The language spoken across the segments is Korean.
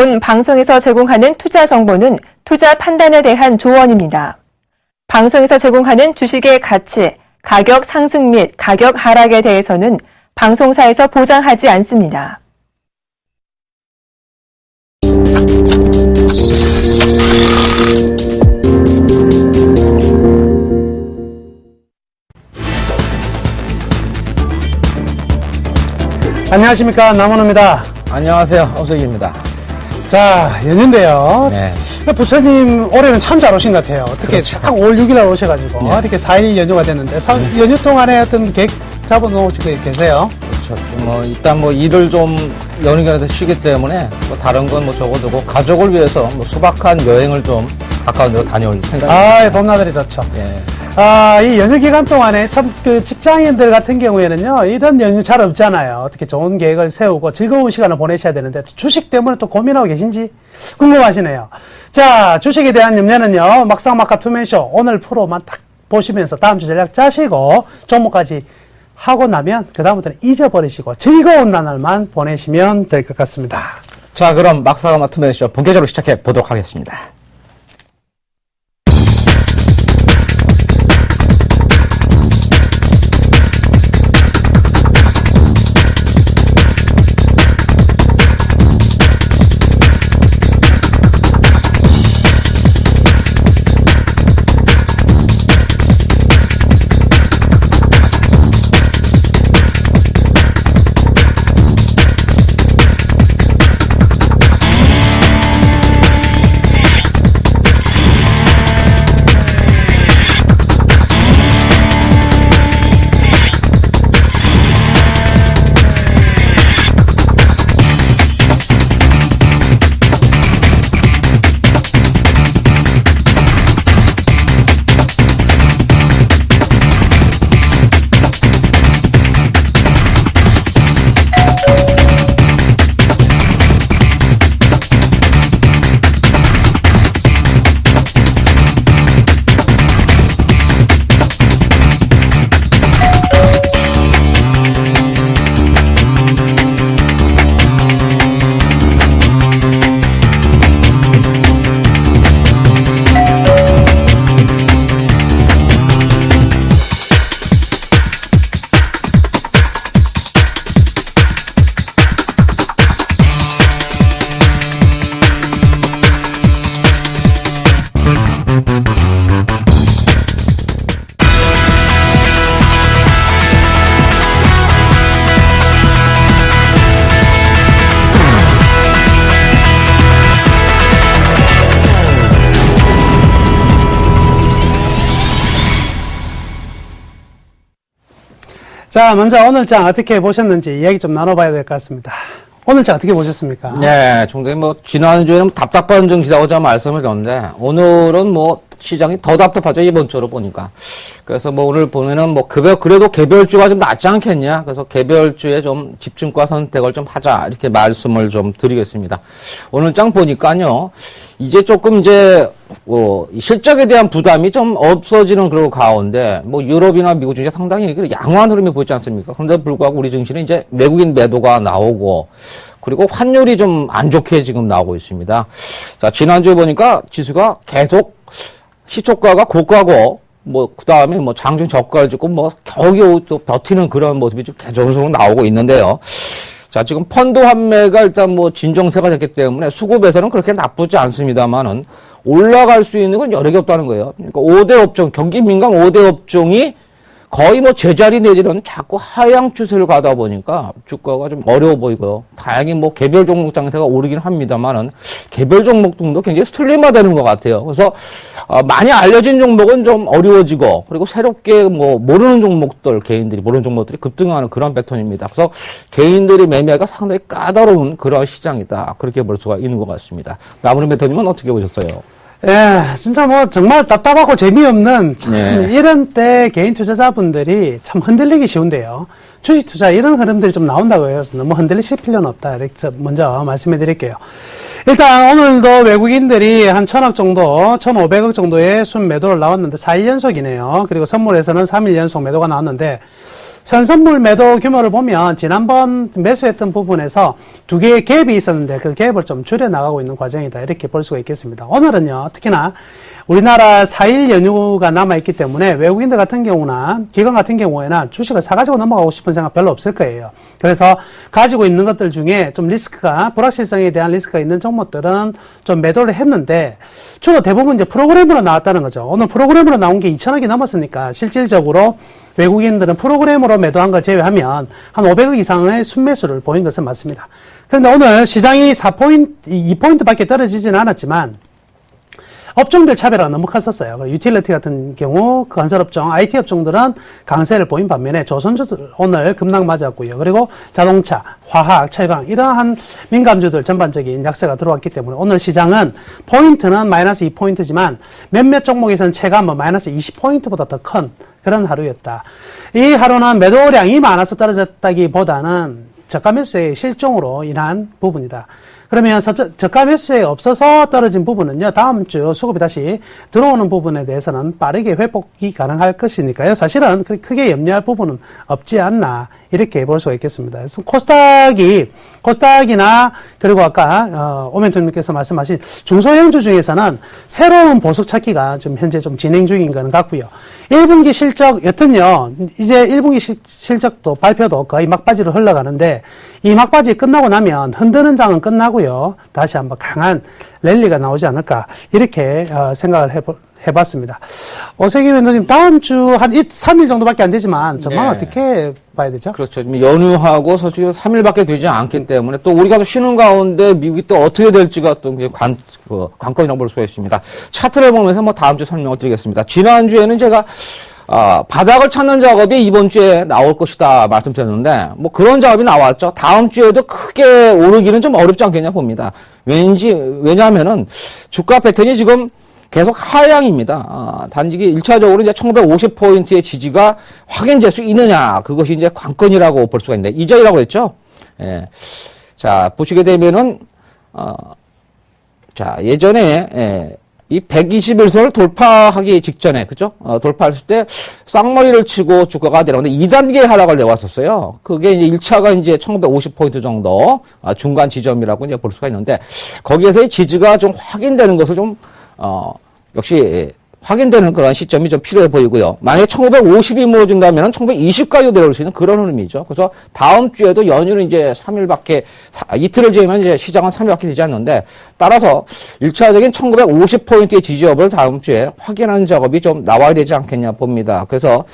지금 방송에서 제공하는 투자 정보는 투자 판단에 대한 조언입니다. 방송에서 제공하는 주식의 가치, 가격 상승 및 가격 하락에 대해서는 방송사에서 보장하지 않습니다. 안녕하십니까, 남원호입니다. 안녕하세요, 허석입니다. 자, 연휴인데요. 네. 부처님 올해는 참 잘 오신 것 같아요. 어떻게 그렇죠. 딱 5월 6일날 오셔가지고 네. 이렇게 4일 연휴가 됐는데 연휴 동안에 어떤 계획 잡아놓으시고 계세요? 그렇죠. 일단 일을 좀 연휴기간에서 쉬기 때문에 다른 건 적어두고 가족을 위해서 소박한 여행을 좀 가까운 데로 다녀올 생각입니다. 봄나들이 좋죠. 예. 이 연휴 기간 동안에 참 직장인들 같은 경우에는요, 이런 연휴 잘 없잖아요. 어떻게 좋은 계획을 세우고 즐거운 시간을 보내셔야 되는데, 주식 때문에 또 고민하고 계신지 궁금하시네요. 자, 주식에 대한 염려는요, 막상막하 투맨쇼 오늘 프로만 딱 보시면서 다음 주 전략 짜시고, 종목까지 하고 나면, 그다음부터는 잊어버리시고, 즐거운 나날만 보내시면 될 것 같습니다. 자, 그럼 막사가 투맨쇼 본격적으로 시작해 보도록 하겠습니다. 자, 먼저 오늘장 어떻게 보셨는지 이야기 좀 나눠봐야 될 것 같습니다. 오늘장 어떻게 보셨습니까? 네, 총장님 지난주에는 답답한 정치라고 제가 말씀을 드렸는데, 오늘은 시장이 더 답답하죠, 이번 주로 보니까. 그래서 오늘 보면은 그래도 개별주가 좀 낫지 않겠냐. 그래서 개별주에 좀 집중과 선택을 좀 하자. 이렇게 말씀을 좀 드리겠습니다. 오늘 장 보니까요, 이제 조금 실적에 대한 부담이 좀 없어지는 그런 가운데, 유럽이나 미국 증시 상당히 양호한 흐름이 보이지 않습니까? 그런데 불구하고 우리 증시는 이제 외국인 매도가 나오고, 그리고 환율이 좀 안 좋게 지금 나오고 있습니다. 자, 지난주에 보니까 지수가 계속 시초가가 고가고, 그 다음에 장중 저가를 찍고, 겨우겨우 또 버티는 그런 모습이 좀 계속적으로 나오고 있는데요. 자, 지금 펀드 환매가 일단 진정세가 됐기 때문에 수급에서는 그렇게 나쁘지 않습니다만은 올라갈 수 있는 건 여러 개 없다는 거예요. 그러니까 5대 업종, 경기 민감 5대 업종이 거의 제자리 내지는 자꾸 하향 추세를 가다 보니까 주가가 좀 어려워 보이고요. 다행히 개별 종목 장세가 오르긴 합니다만은 개별 종목 등도 굉장히 슬림화되는 것 같아요. 그래서 많이 알려진 종목은 좀 어려워지고, 그리고 새롭게 모르는 종목들, 개인들이 모르는 종목들이 급등하는 그런 패턴입니다. 그래서 개인들이 매매가 상당히 까다로운 그런 시장이다. 그렇게 볼 수가 있는 것 같습니다. 나무른 메터님은 어떻게 보셨어요? 예, 진짜 정말 답답하고 재미없는 네. 이런 때 개인 투자자분들이 참 흔들리기 쉬운데요. 주식 투자 이런 흐름들이 좀 나온다고 해서 너무 흔들리실 필요는 없다. 이렇게 먼저 말씀해 드릴게요. 일단 오늘도 외국인들이 한 1,000억 정도, 1,500억 정도의 순 매도를 나왔는데 4일 연속이네요. 그리고 선물에서는 3일 연속 매도가 나왔는데 현선물 매도 규모를 보면 지난번 매수했던 부분에서 두 개의 갭이 있었는데 그 갭을 좀 줄여 나가고 있는 과정이다. 이렇게 볼 수가 있겠습니다. 오늘은요, 특히나 우리나라 4일 연휴가 남아있기 때문에 외국인들 같은 경우나 기관 같은 경우에는 주식을 사가지고 넘어가고 싶은 생각 별로 없을 거예요. 그래서 가지고 있는 것들 중에 좀 리스크가, 불확실성에 대한 리스크가 있는 종목들은 좀 매도를 했는데 주로 대부분 이제 프로그램으로 나왔다는 거죠. 오늘 프로그램으로 나온 게 2천억이 넘었으니까 실질적으로 외국인들은 프로그램으로 매도한 걸 제외하면 한 500억 이상의 순매수를 보인 것은 맞습니다. 그런데 오늘 시장이 2포인트밖에 떨어지지는 않았지만 업종별 차별화가 너무 컸었어요. 유틸리티 같은 경우, 건설업종, IT 업종들은 강세를 보인 반면에 조선주들 오늘 급락 맞았고요. 그리고 자동차, 화학, 철강 이러한 민감주들 전반적인 약세가 들어왔기 때문에 오늘 시장은 포인트는 마이너스 2포인트지만 몇몇 종목에서는 체감 마이너스 20포인트보다 더 큰 그런 하루였다. 이 하루는 매도량이 많아서 떨어졌다기보다는 저가 매수의 실종으로 인한 부분이다. 그러면 저가 매수에 없어서 떨어진 부분은요, 다음 주 수급이 다시 들어오는 부분에 대해서는 빠르게 회복이 가능할 것이니까요. 사실은 크게 염려할 부분은 없지 않나, 이렇게 볼 수가 있겠습니다. 그래서 코스닥이나, 그리고 아까, 오멘토님께서 말씀하신 중소형주 중에서는 새로운 보석 찾기가 좀 현재 좀 진행 중인 것 같고요. 1분기 실적, 여튼요, 이제 1분기 실적도 발표도 거의 막바지로 흘러가는데, 이 막바지 끝나고 나면 흔드는 장은 끝나고요. 다시 한번 강한 랠리가 나오지 않을까, 이렇게 생각을 해봤습니다. 오세기 멘토님, 다음 주 한 3일 정도밖에 안 되지만, 전망 네. 어떻게 봐야 되죠? 그렇죠. 지금 연휴하고 솔직히 3일밖에 되지 않기 때문에 또 우리가 또 쉬는 가운데 미국이 또 어떻게 될지가 또 관건이라고 볼 수가 있습니다. 차트를 보면서 뭐 다음 주 설명을 드리겠습니다. 지난주에는 제가 바닥을 찾는 작업이 이번 주에 나올 것이다 말씀드렸는데 뭐 그런 작업이 나왔죠. 다음 주에도 크게 오르기는 좀 어렵지 않겠냐 봅니다. 왜냐하면은 주가 패턴이 지금 계속 하향입니다. 단지 1차적으로 이제 1950포인트의 지지가 확인될 수 있느냐, 그것이 이제 관건이라고 볼 수가 있는데, 이전이라고 했죠? 예. 자, 보시게 되면은, 자, 예전에, 예, 이 121선을 돌파하기 직전에, 그죠? 돌파했을 때 쌍머리를 치고 주가가 내려오는데 2단계 하락을 내왔었어요. 그게 이제 1차가 이제 1950포인트 정도, 중간 지점이라고 이제 볼 수가 있는데, 거기에서의 지지가 좀 확인되는 것을 좀, 역시 확인되는 그런 시점이 좀 필요해 보이고요. 만약에 1950이 무너진다면 1920까지 내려올 수 있는 그런 흐름이죠. 그래서 다음 주에도 연휴는 이제 3일밖에, 이틀을 재면 이제 시장은 3일밖에 되지 않는데, 따라서 1차적인 1950포인트의 지지업을 다음 주에 확인하는 작업이 좀 나와야 되지 않겠냐 봅니다. 그래서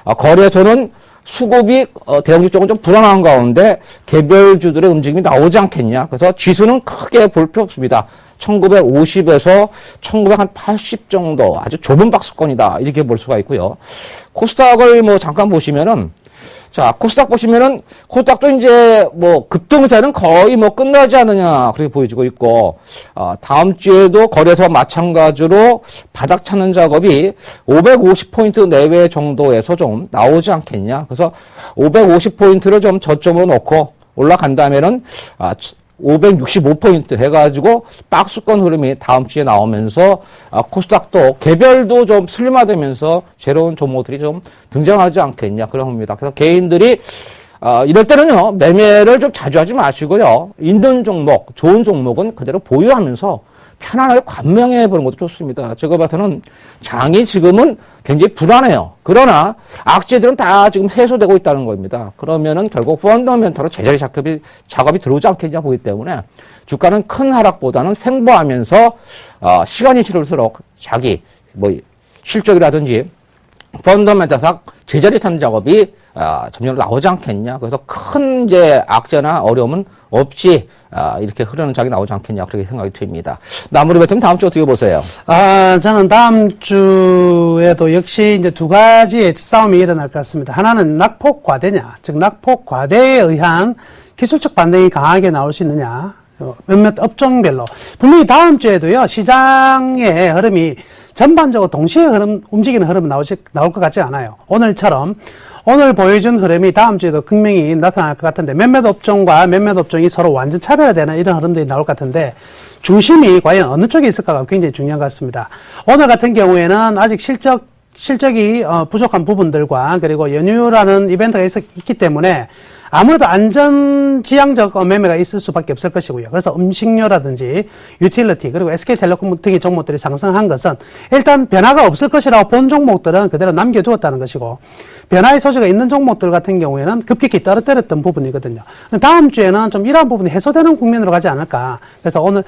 거래소는 수급이 대형주 쪽은 좀 불안한 가운데 개별주들의 움직임이 나오지 않겠냐. 그래서 지수는 크게 볼 필요 없습니다. 1950에서 1980 정도 아주 좁은 박스권이다, 이렇게 볼 수가 있고요. 코스닥을 뭐 잠깐 보시면은, 자, 코스닥 보시면은 코스닥도 이제 뭐 급등세는 거의 뭐 끝나지 않느냐, 그렇게 보여지고 있고, 다음 주에도 거래소와 마찬가지로 바닥 찾는 작업이 550포인트 내외 정도에서 좀 나오지 않겠냐. 그래서 550포인트를 좀 저점으로 놓고 올라간다면은 565포인트 해가지고 박스권 흐름이 다음 주에 나오면서 코스닥도 개별도 좀 슬림화되면서 새로운 종목들이 좀 등장하지 않겠냐, 그런 겁니다. 그래서 개인들이 이럴 때는요, 매매를 좀 자주 하지 마시고요, 있는 종목, 좋은 종목은 그대로 보유하면서 편안하게 관망해 보는 것도 좋습니다. 제가 봐서는 장이 지금은 굉장히 불안해요. 그러나 악재들은 다 지금 해소되고 있다는 겁니다. 그러면은 결국 펀더멘털로 제자리 작업이 들어오지 않겠냐 보기 때문에 주가는 큰 하락보다는 횡보하면서 시간이 지날수록 자기 뭐 실적이라든지 펀더멘털상 제자리 찾는 작업이 점점 나오지 않겠냐. 그래서 큰 이제 악재나 어려움은 없이 이렇게 흐르는 장이 나오지 않겠냐, 그렇게 생각이 듭니다. 나무리 배트님 다음 주 어떻게 보세요? 저는 다음 주에도 역시 이제 두 가지의 싸움이 일어날 것 같습니다. 하나는 낙폭 과대냐, 즉 낙폭 과대에 의한 기술적 반등이 강하게 나올 수 있느냐, 몇몇 업종별로. 분명히 다음 주에도요, 시장의 흐름이 전반적으로 동시에 움직이는 흐름은 나올 것 같지 않아요. 오늘 보여준 흐름이 다음 주에도 극명히 나타날 것 같은데, 몇몇 업종과 몇몇 업종이 서로 완전 차별화되는 이런 흐름들이 나올 것 같은데, 중심이 과연 어느 쪽에 있을까가 굉장히 중요한 것 같습니다. 오늘 같은 경우에는 아직 실적 실적이 부족한 부분들과 그리고 연휴라는 이벤트가 있기 때문에 아무래도 안전지향적 매매가 있을 수밖에 없을 것이고요. 그래서 음식료라든지 유틸리티 그리고 SK텔레콤 등의 종목들이 상승한 것은 일단 변화가 없을 것이라고 본 종목들은 그대로 남겨두었다는 것이고, 변화의 소지가 있는 종목들 같은 경우에는 급격히 떨어뜨렸던 부분이거든요. 다음 주에는 좀 이러한 부분이 해소되는 국면으로 가지 않을까. 그래서 오늘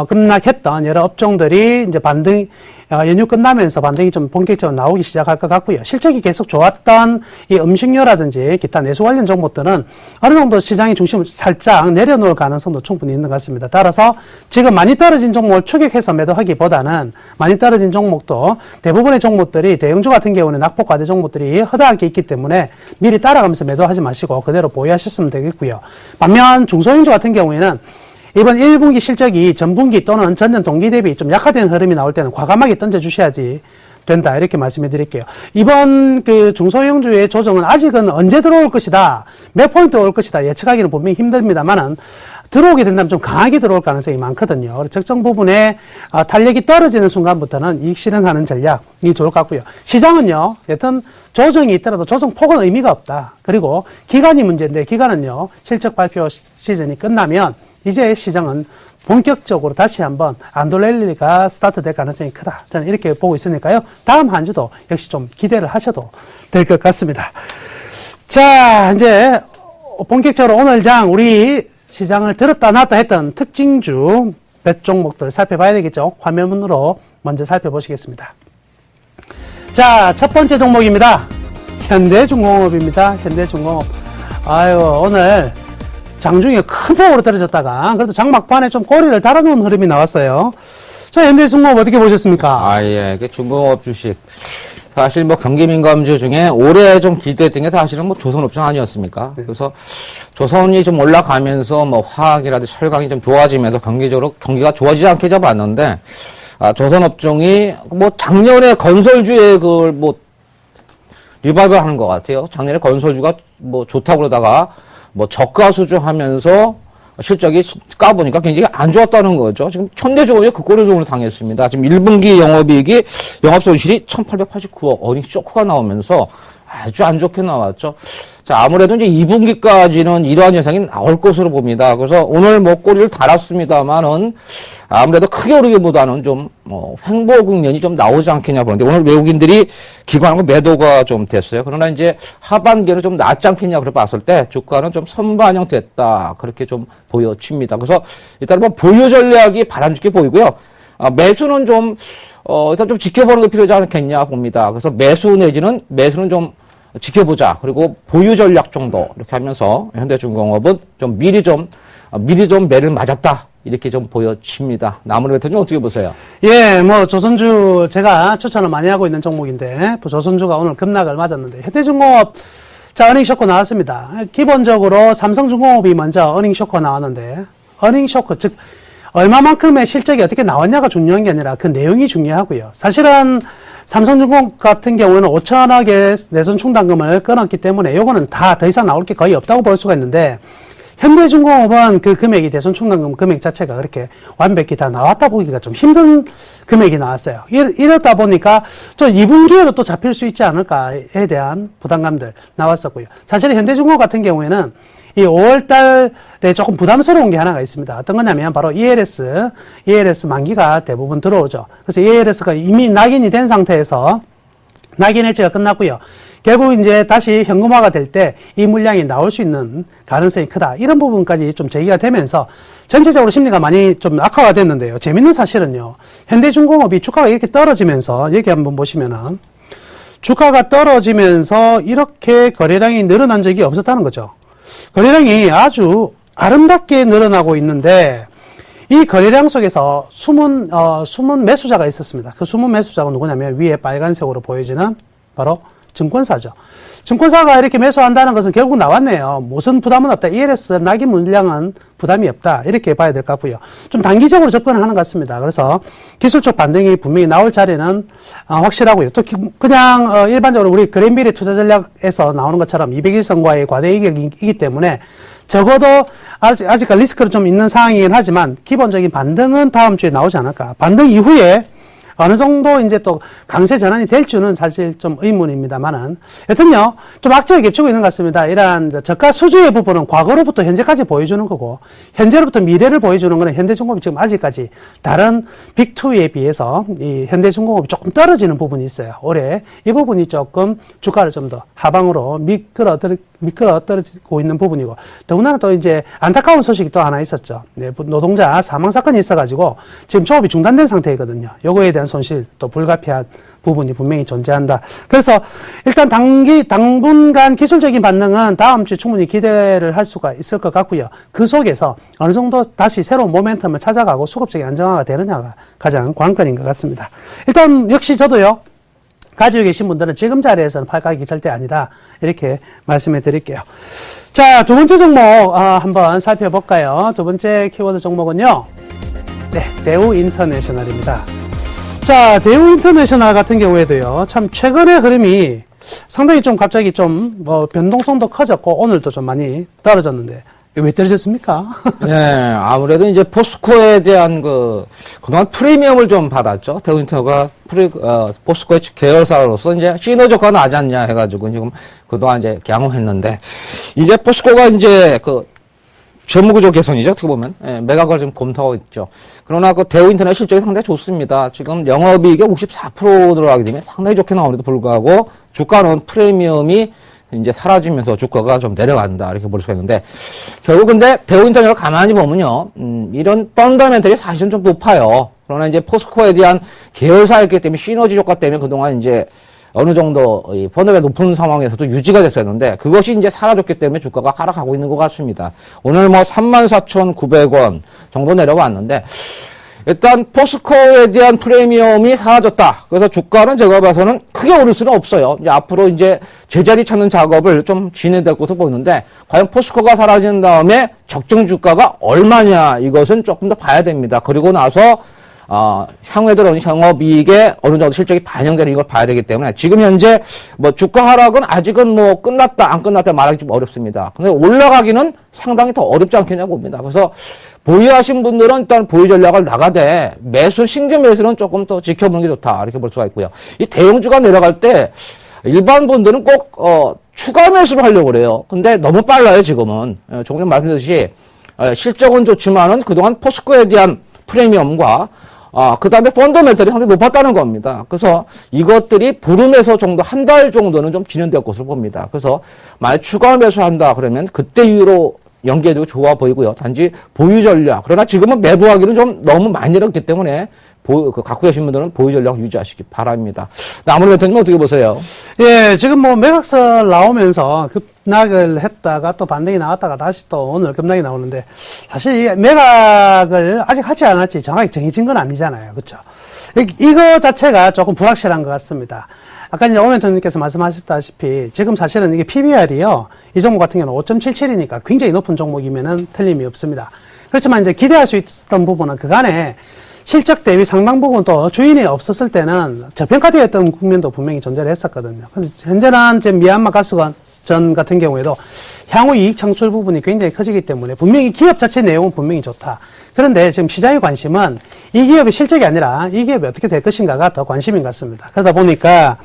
급락했던 여러 업종들이 이제 반등, 연휴 끝나면서 반등이 좀 본격적으로 나오기 시작할 것 같고요. 실적이 계속 좋았던 이 음식료라든지 기타 내수 관련 종목들은 어느 정도 시장의 중심을 살짝 내려놓을 가능성도 충분히 있는 것 같습니다. 따라서 지금 많이 떨어진 종목을 추격해서 매도하기보다는 많이 떨어진 종목도 대부분의 종목들이 대형주 같은 경우는 낙폭 과대 종목들이 허다하게 있기 때문에 미리 따라가면서 매도하지 마시고 그대로 보유하셨으면 되겠고요. 반면 중소형주 같은 경우에는 이번 1분기 실적이 전분기 또는 전년 동기 대비 좀 약화된 흐름이 나올 때는 과감하게 던져주셔야지 된다. 이렇게 말씀해 드릴게요. 이번 그 중소형주의 조정은 아직은 언제 들어올 것이다, 몇 포인트 올 것이다 예측하기는 분명히 힘듭니다만은 들어오게 된다면 좀 강하게 들어올 가능성이 많거든요. 적정 부분에 탄력이 떨어지는 순간부터는 이익 실현하는 전략이 좋을 것 같고요. 시장은요, 여튼 조정이 있더라도 조정 폭은 의미가 없다. 그리고 기간이 문제인데, 기간은요, 실적 발표 시즌이 끝나면 이제 시장은 본격적으로 다시 한번 안도랠리가 스타트될 가능성이 크다. 저는 이렇게 보고 있으니까요. 다음 한 주도 역시 좀 기대를 하셔도 될 것 같습니다. 자, 이제 본격적으로 오늘 장 우리 시장을 들었다 놨다 했던 특징주 몇 종목들 살펴봐야 되겠죠. 화면으로 먼저 살펴보시겠습니다. 자, 첫 번째 종목입니다. 현대중공업입니다. 현대중공업. 아유, 오늘 장중에 큰 폭으로 떨어졌다가 그래도 장막판에 좀 꼬리를 달아놓은 흐름이 나왔어요. 자, 현대중공업 어떻게 보셨습니까? 예. 그 중공업 주식. 사실 뭐 경기민감주 중에 올해 좀 기대했던 게 사실은 뭐 조선업종 아니었습니까? 네. 그래서 조선이 좀 올라가면서 뭐 화학이라든지 철강이 좀 좋아지면서 경기가 좋아지지 않게 잡았는데, 조선업종이 뭐 작년에 건설주에 그걸 뭐 리바이벌 하는 것 같아요. 작년에 건설주가 뭐 좋다고 그러다가 뭐 저가 수주하면서 실적이 까보니까 굉장히 안 좋았다는 거죠. 지금 현대중공업이 그 꼴을 좀 당했습니다. 지금 1분기 영업이익이 영업손실이 1,889억 어닝 쇼크가 나오면서 아주 안 좋게 나왔죠. 자, 아무래도 이제 2분기까지는 이러한 현상이 나올 것으로 봅니다. 그래서 오늘 뭐 꼬리를 달았습니다만은 아무래도 크게 오르기보다는 좀 횡보 국면이 좀 나오지 않겠냐 보는데, 오늘 외국인들이 기관하고 매도가 좀 됐어요. 그러나 이제 하반기에는 좀 낫지 않겠냐 그래 봤을 때 주가는 좀 선반영됐다, 그렇게 좀 보여집니다. 그래서 일단 뭐 보유 전략이 바람직해 보이고요. 매수는 좀 일단 좀 지켜보는 게 필요하지 않겠냐 봅니다. 그래서 매수는 좀 지켜보자. 그리고 보유 전략 정도 이렇게 하면서 현대중공업은 좀 미리 좀 매를 맞았다, 이렇게 좀 보여집니다. 나무를 배터는 어떻게 보세요? 예, 뭐 조선주 제가 추천을 많이 하고 있는 종목인데, 조선주가 오늘 급락을 맞았는데, 현대중공업 자 어닝 쇼크 나왔습니다. 기본적으로 삼성중공업이 먼저 어닝 쇼크가 나왔는데, 어닝 쇼크 즉 얼마만큼의 실적이 어떻게 나왔냐가 중요한 게 아니라 그 내용이 중요하고요. 사실은 삼성중공업 같은 경우에는 5천억의 내손 충당금을 끊었기 때문에 요거는 다 더 이상 나올 게 거의 없다고 볼 수가 있는데, 현대중공업은 그 금액이, 대손 충당금 금액 자체가 그렇게 완벽히 다 나왔다 보기가 좀 힘든 금액이 나왔어요. 이렇다 보니까 좀 2분기에도 또 잡힐 수 있지 않을까에 대한 부담감들 나왔었고요. 사실 현대중공업 같은 경우에는 이 5월달에 조금 부담스러운 게 하나가 있습니다. 어떤 거냐면 바로 ELS 만기가 대부분 들어오죠. 그래서 ELS가 이미 낙인이 된 상태에서 낙인 해지가 끝났고요. 결국 이제 다시 현금화가 될 때 이 물량이 나올 수 있는 가능성이 크다. 이런 부분까지 좀 제기가 되면서 전체적으로 심리가 많이 좀 악화가 됐는데요. 재밌는 사실은요, 현대중공업이 주가가 이렇게 떨어지면서, 여기 한번 보시면은 주가가 떨어지면서 이렇게 거래량이 늘어난 적이 없었다는 거죠. 거래량이 아주 아름답게 늘어나고 있는데, 이 거래량 속에서 숨은 매수자가 있었습니다. 그 숨은 매수자가 누구냐면 위에 빨간색으로 보여지는 바로 증권사죠. 증권사가 이렇게 매수한다는 것은 결국 나왔네요. 무슨 부담은 없다. ELS 낙인 물량은 부담이 없다. 이렇게 봐야 될 것 같고요. 좀 단기적으로 접근을 하는 것 같습니다. 그래서 기술적 반등이 분명히 나올 자리는 확실하고요. 또 그냥 일반적으로 우리 그랜비리 투자 전략에서 나오는 것처럼 200일선과의 과대 이격이기 때문에 적어도 아직까지 리스크는 좀 있는 상황이긴 하지만 기본적인 반등은 다음 주에 나오지 않을까. 반등 이후에 어느 정도 이제 또 강세 전환이 될지는 사실 좀 의문입니다만은. 여튼요, 좀 악재를 겹치고 있는 것 같습니다. 이러한 저가 수주의 부분은 과거로부터 현재까지 보여주는 거고, 현재로부터 미래를 보여주는 거는 현대중공업이 지금 아직까지 다른 빅2에 비해서 이 현대중공업이 조금 떨어지는 부분이 있어요. 올해. 이 부분이 조금 주가를 좀 더 하방으로 미끄러 떨어지고 있는 부분이고, 더군다나 또 이제 안타까운 소식이 또 하나 있었죠. 네, 노동자 사망 사건이 있어가지고 지금 조업이 중단된 상태이거든요. 요거에 대한 손실 또 불가피한 부분이 분명히 존재한다. 그래서 일단 당분간 기술적인 반응은 다음 주에 충분히 기대를 할 수가 있을 것 같고요. 그 속에서 어느 정도 다시 새로운 모멘텀을 찾아가고 수급적인 안정화가 되느냐가 가장 관건인 것 같습니다. 일단 역시 저도요, 가지고 계신 분들은 지금 자리에서는 팔 가격이 절대 아니다. 이렇게 말씀해 드릴게요. 자, 두 번째 종목 한번 살펴볼까요? 두 번째 키워드 종목은요. 네, 대우 인터내셔널입니다. 자, 대우 인터내셔널 같은 경우에도요. 참 최근의 흐름이 상당히 좀 갑자기 좀 변동성도 커졌고 오늘도 좀 많이 떨어졌는데 왜 떨어졌습니까? 예, 아무래도 이제 포스코에 대한 그동안 프리미엄을 좀 받았죠. 대우인터가 포스코의 계열사로서 이제 시너지가 나지 않냐 해가지고 지금 그동안 이제 양호했는데, 이제 포스코가 이제 재무구조 개선이죠. 어떻게 보면. 예, 매각을 지금 검토하고 있죠. 그러나 대우인터넷 실적이 상당히 좋습니다. 지금 영업이익이 54% 들어가게 되면 상당히 좋게 나오는데도 불구하고 주가는 프리미엄이 이제 사라지면서 주가가 좀 내려간다, 이렇게 볼 수가 있는데, 결국 근데 대우인터넷을 가만히 보면요, 이런 펀더멘털이 사실은 좀 높아요. 그러나 이제 포스코에 대한 계열사였기 때문에 시너지 효과 때문에 그동안 이제 어느 정도 이 펀더가 높은 상황에서도 유지가 됐었는데, 그것이 이제 사라졌기 때문에 주가가 하락하고 있는 것 같습니다. 오늘 34,900원 정도 내려왔는데, 일단 포스코에 대한 프리미엄이 사라졌다. 그래서 주가는 제가 봐서는 크게 오를 수는 없어요. 이제 앞으로 이제 제자리 찾는 작업을 좀 진행될 것으로 보이는데, 과연 포스코가 사라진 다음에 적정 주가가 얼마냐, 이것은 조금 더 봐야 됩니다. 그리고 나서 향후에 들어오는 영업이익에 어느 정도 실적이 반영되는 이걸 봐야 되기 때문에, 지금 현재 주가 하락은 아직은 끝났다 안 끝났다 말하기 좀 어렵습니다. 근데 올라가기는 상당히 더 어렵지 않겠냐 봅니다. 그래서 보유하신 분들은 일단 보유 전략을 나가되 신규 매수는 조금 더 지켜보는 게 좋다, 이렇게 볼 수가 있고요. 이 대형주가 내려갈 때 일반 분들은 꼭 추가 매수를 하려고 그래요. 근데 너무 빨라요. 지금은 조금 전에 말씀드렸듯이 실적은 좋지만은 그동안 포스코에 대한 프리미엄과 그 다음에 펀더멘털이 상당히 높았다는 겁니다. 그래서 이것들이 보름에서 정도, 한 달 정도는 좀 진행될 것으로 봅니다. 그래서 만약 추가 매수한다 그러면 그때 이후로 연계도 좋아 보이고요. 단지 보유 전략. 그러나 지금은 매도하기는 좀 너무 많이 내렸기 때문에 갖고 계신 분들은 보유 전략 유지하시기 바랍니다. 나무를 대표님 어떻게 보세요? 예, 지금 매각설 나오면서 급락을 했다가 또 반등이 나왔다가 다시 또 오늘 급락이 나오는데, 사실 이 매각을 아직 하지 않았지 정확히 정해진 건 아니잖아요. 그렇죠? 이거 자체가 조금 불확실한 것 같습니다. 아까 이제 오멘터님께서 말씀하셨다시피 지금 사실은 이게 PBR이요. 이 종목 같은 경우는 5.77이니까 굉장히 높은 종목이면은 틀림이 없습니다. 그렇지만 이제 기대할 수 있었던 부분은 그간에 실적 대비 상당 부분 또 주인이 없었을 때는 저평가되었던 국면도 분명히 존재를 했었거든요. 현재는 지금 미얀마 가스관 전 같은 경우에도 향후 이익 창출 부분이 굉장히 커지기 때문에 분명히 기업 자체 내용은 분명히 좋다. 그런데 지금 시장의 관심은 이 기업의 실적이 아니라 이 기업이 어떻게 될 것인가가 더 관심인 것 같습니다. 그러다 보니까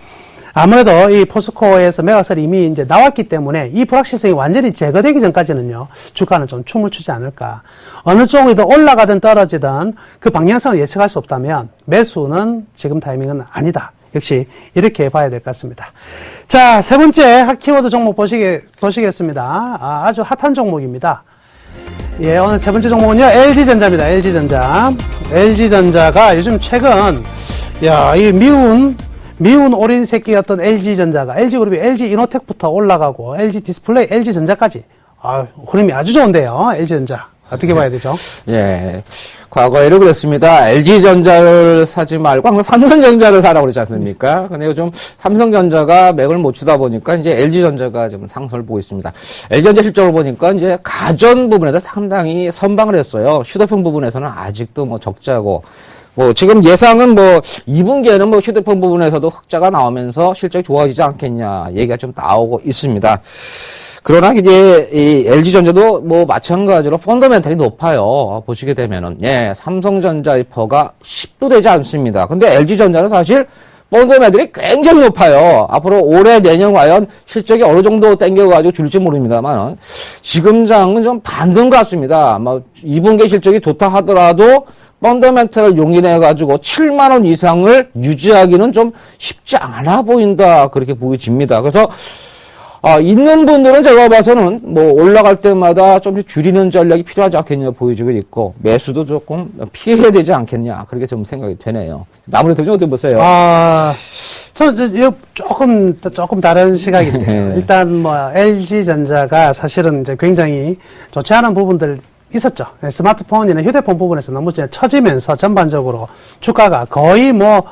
아무래도 이 포스코에서 매각설이 이미 이제 나왔기 때문에 이 불확실성이 완전히 제거되기 전까지는요, 주가는 좀 춤을 추지 않을까. 어느 쪽이든 올라가든 떨어지든 그 방향성을 예측할 수 없다면 매수는 지금 타이밍은 아니다. 역시 이렇게 봐야 될 것 같습니다. 자, 세 번째 키워드 종목 보시겠습니다. 아주 핫한 종목입니다. 예, 오늘 세 번째 종목은요, LG전자입니다. LG전자가 요즘 최근, 이 미운 오린 새끼였던 LG전자가, LG그룹이 LG이노텍부터 올라가고, LG디스플레이, LG전자까지, 흐름이 아주 좋은데요, LG전자. 어떻게 봐야 되죠? 예. 과거에도 그랬습니다. LG전자를 사지 말고 항상 삼성전자를 사라고 그러지 않습니까? 근데 요즘 삼성전자가 맥을 못 추다 보니까 이제 LG전자가 좀 상승을 보고 있습니다. LG전자 실적을 보니까 이제 가전 부분에서 상당히 선방을 했어요. 휴대폰 부분에서는 아직도 적자고, 지금 예상은 2분기에는 휴대폰 부분에서도 흑자가 나오면서 실적이 좋아지지 않겠냐 얘기가 좀 나오고 있습니다. 그러나 이제 이 LG전자도 뭐 마찬가지로 펀더멘탈이 높아요. 보시게 되면은 삼성전자의 퍼가 10도 되지 않습니다. 근데 LG전자는 사실 펀더멘탈이 굉장히 높아요. 앞으로 올해 내년 과연 실적이 어느 정도 땡겨가지고 줄지 모릅니다만 지금 장은 좀 반등 같습니다. 뭐 2분기 실적이 좋다 하더라도 펀더멘탈을 용인해가지고 7만 원 이상을 유지하기는 좀 쉽지 않아 보인다 그렇게 보여집니다. 그래서 있는 분들은 제가 봐서는 뭐 올라갈 때마다 좀 줄이는 전략이 필요하지 않겠냐 보여지고 있고 매수도 조금 피해야 되지 않겠냐 그렇게 좀 생각이 되네요. 나머지 좀 어떻게 보세요? 저는 조금 다른 시각인데요. 일단 뭐 LG전자가 사실은 이제 굉장히 좋지 않은 부분들 있었죠. 스마트폰이나 휴대폰 부분에서 너무 이제 처지면서 전반적으로 주가가 거의 뭐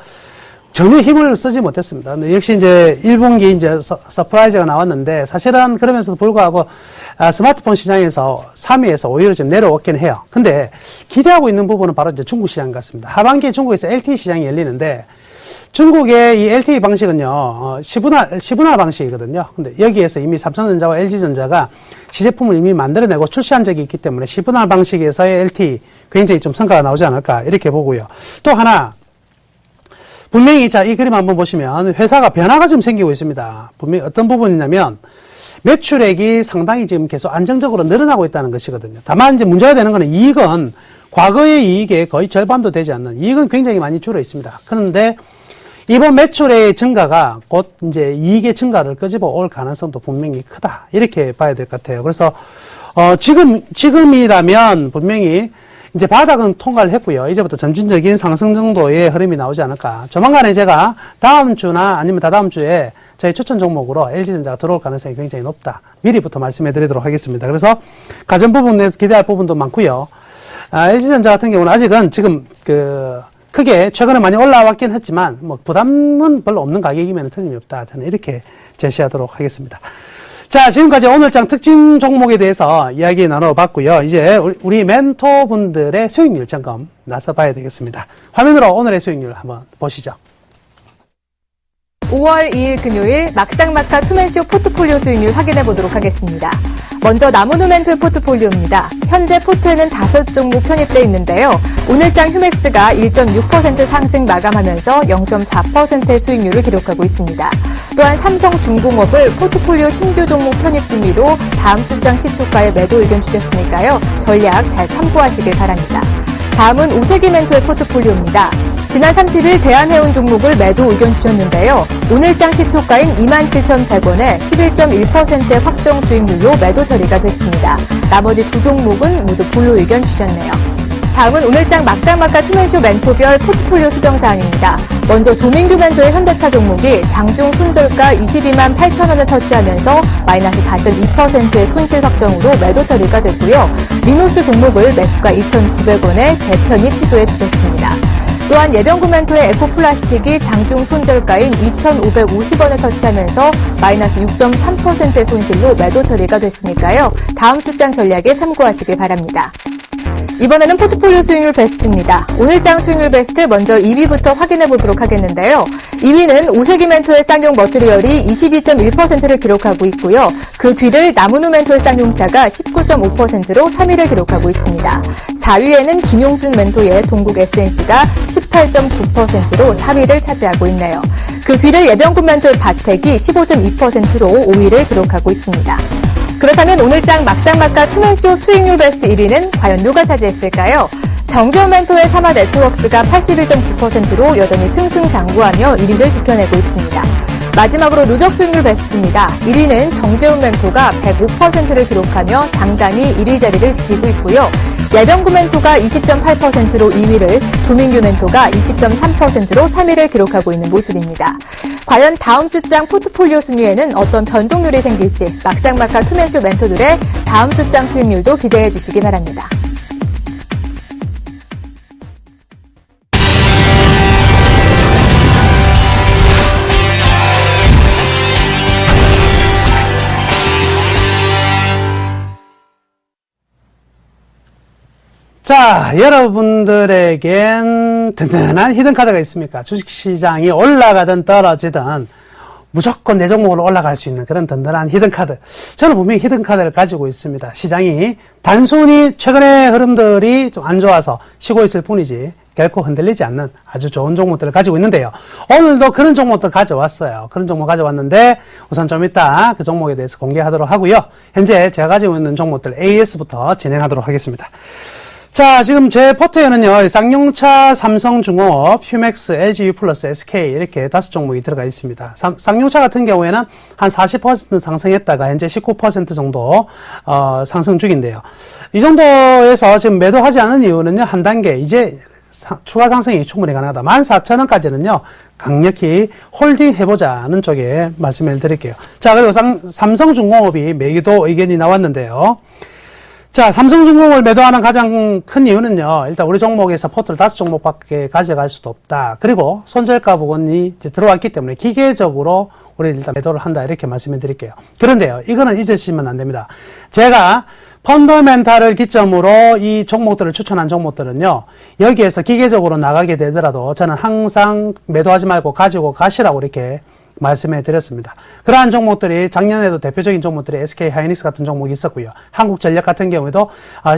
전혀 힘을 쓰지 못했습니다. 근데 역시 이제 1분기 이제 서프라이즈가 나왔는데 사실은 그러면서도 불구하고 스마트폰 시장에서 3위에서 5위로 좀 내려왔긴 해요. 근데 기대하고 있는 부분은 바로 이제 중국 시장 같습니다. 하반기에 중국에서 LTE 시장이 열리는데 중국의 이 LTE 방식은요, 시분할 방식이거든요. 근데 여기에서 이미 삼성전자와 LG전자가 시제품을 이미 만들어내고 출시한 적이 있기 때문에 시분할 방식에서의 LTE 굉장히 좀 성과가 나오지 않을까 이렇게 보고요. 또 하나, 분명히 이 그림 한번 보시면 회사가 변화가 좀 생기고 있습니다. 분명히 어떤 부분이냐면 매출액이 상당히 지금 계속 안정적으로 늘어나고 있다는 것이거든요. 다만 이제 문제가 되는 거는 이익은 과거의 이익의 거의 절반도 되지 않는 이익은 굉장히 많이 줄어 있습니다. 그런데 이번 매출의 증가가 곧 이제 이익의 증가를 끄집어 올 가능성도 분명히 크다. 이렇게 봐야 될 것 같아요. 그래서 지금이라면 분명히 이제 바닥은 통과를 했고요. 이제부터 점진적인 상승 정도의 흐름이 나오지 않을까. 조만간에 제가 다음 주나 아니면 다다음 주에 저희 추천 종목으로 LG전자가 들어올 가능성이 굉장히 높다. 미리부터 말씀해 드리도록 하겠습니다. 그래서 가전 부분에 기대할 부분도 많고요. LG전자 같은 경우는 아직은 지금 크게 최근에 많이 올라왔긴 했지만 뭐 부담은 별로 없는 가격이면 틀림이 없다. 저는 이렇게 제시하도록 하겠습니다. 자, 지금까지 오늘장 특징 종목에 대해서 이야기 나눠봤고요. 이제 우리 멘토분들의 수익률 점검 나서봐야 되겠습니다. 화면으로 오늘의 수익률 한번 보시죠. 5월 2일 금요일 막상막하 투맨쇼 포트폴리오 수익률 확인해 보도록 하겠습니다. 먼저 나무누멘토 포트폴리오입니다. 현재 포트에는 5종목 편입되어 있는데요. 오늘장 휴맥스가 1.6% 상승 마감하면서 0.4%의 수익률을 기록하고 있습니다. 또한 삼성중공업을 포트폴리오 신규 종목 편입 준비로 다음 주장 시초가에 매도 의견 주셨으니까요. 전략 잘 참고하시길 바랍니다. 다음은 오세기멘토의 포트폴리오입니다. 지난 30일 대한해운 종목을 매도 의견 주셨는데요. 오늘장 시초가인 27,100원에 11.1%의 확정 수익률로 매도 처리가 됐습니다. 나머지 두 종목은 모두 보유 의견 주셨네요. 다음은 오늘장 막상막하 투맨쇼 멘토별 포트폴리오 수정사항입니다. 먼저 조민규 멘토의 현대차 종목이 장중 손절가 22만 8천원을 터치하면서 마이너스 4.2%의 손실 확정으로 매도 처리가 됐고요. 리노스 종목을 매수가 2,900원에 재편입 시도해 주셨습니다. 또한 예병구 멘토의 에코플라스틱이 장중 손절가인 2,550원을 터치하면서 마이너스 6.3%의 손실로 매도 처리가 됐으니까요. 다음 주장 전략에 참고하시길 바랍니다. 이번에는 포트폴리오 수익률 베스트입니다. 오늘장 수익률 베스트 먼저 2위부터 확인해 보도록 하겠는데요. 2위는 오세기멘토의 쌍용 머트리얼이 22.1%를 기록하고 있고요. 그 뒤를 나무누멘토의 쌍용차가 19.5%로 3위를 기록하고 있습니다. 4위에는 김용준 멘토의 동국 SNC가 18.9%로 4위를 차지하고 있네요. 그 뒤를 예병군 멘토의 바텍이 15.2%로 5위를 기록하고 있습니다. 그렇다면 오늘장 막상막하 투맨쇼 수익률 베스트 1위는 과연 누가 차지했을까요? 정재훈 멘토의 사마 네트워크스가 81.9%로 여전히 승승장구하며 1위를 지켜내고 있습니다. 마지막으로 누적 수익률 베스트입니다. 1위는 정재훈 멘토가 105%를 기록하며 당당히 1위 자리를 지키고 있고요. 예병구 멘토가 20.8%로 2위를, 조민규 멘토가 20.3%로 3위를 기록하고 있는 모습입니다. 과연 다음 주장 포트폴리오 순위에는 어떤 변동률이 생길지 막상막하 투맨쇼 멘토들의 다음 주장 수익률도 기대해 주시기 바랍니다. 자, 여러분들에겐 든든한 히든카드가 있습니까? 주식시장이 올라가든 떨어지든 무조건 내 종목으로 올라갈 수 있는 그런 든든한 히든카드. 저는 분명히 히든카드를 가지고 있습니다. 시장이 단순히 최근의 흐름들이 좀 안 좋아서 쉬고 있을 뿐이지 결코 흔들리지 않는 아주 좋은 종목들을 가지고 있는데요. 오늘도 그런 종목들 가져왔어요. 그런 종목 가져왔는데 우선 좀 이따 그 종목에 대해서 공개하도록 하고요. 현재 제가 가지고 있는 종목들 AS부터 진행하도록 하겠습니다. 자, 지금 제 포트에는요, 쌍용차, 삼성중공업, 휴맥스, LGU 플러스, SK 이렇게 5종목이 들어가 있습니다. 쌍용차 같은 경우에는 한 40% 상승했다가 현재 19% 정도 상승 중인데요. 이 정도에서 지금 매도하지 않은 이유는요, 한 단계 이제 추가 상승이 충분히 가능하다. 14,000원까지는요, 강력히 홀딩 해보자는 쪽에 말씀을 드릴게요. 자, 그리고 삼성중공업이 매도 의견이 나왔는데요. 자, 삼성중공업을 매도하는 가장 큰 이유는요, 일단 우리 종목에서 포트를 5종목밖에 가져갈 수도 없다. 그리고 손절가 부분이 이제 들어왔기 때문에 기계적으로 우리 일단 매도를 한다. 이렇게 말씀을 드릴게요. 그런데요, 이거는 잊으시면 안 됩니다. 제가 펀더멘탈을 기점으로 이 종목들을 추천한 종목들은요, 여기에서 기계적으로 나가게 되더라도 저는 항상 매도하지 말고 가지고 가시라고 이렇게 말씀해 드렸습니다. 그러한 종목들이 작년에도 대표적인 종목들이 SK 하이닉스 같은 종목이 있었고요. 한국전력 같은 경우에도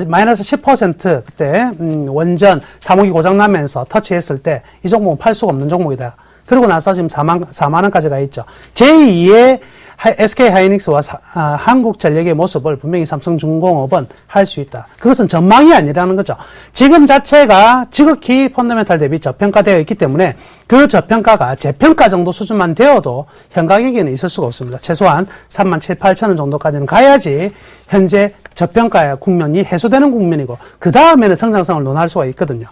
마이너스 10% 그때 원전 사목이 고장나면서 터치했을 때 이 종목은 팔 수가 없는 종목이다. 그러고 나서 지금 4만 원까지 가 있죠. 제2의 SK 하이닉스와 한국전력의 모습을 분명히 삼성중공업은 할 수 있다. 그것은 전망이 아니라는 거죠. 지금 자체가 지극히 펀더멘탈 대비 저평가되어 있기 때문에 그 저평가가 재평가 정도 수준만 되어도 현 가격에는 있을 수가 없습니다. 최소한 37,000, 8,000원 정도까지는 가야지 현재 저평가의 국면이 해소되는 국면이고 그 다음에는 성장성을 논할 수가 있거든요.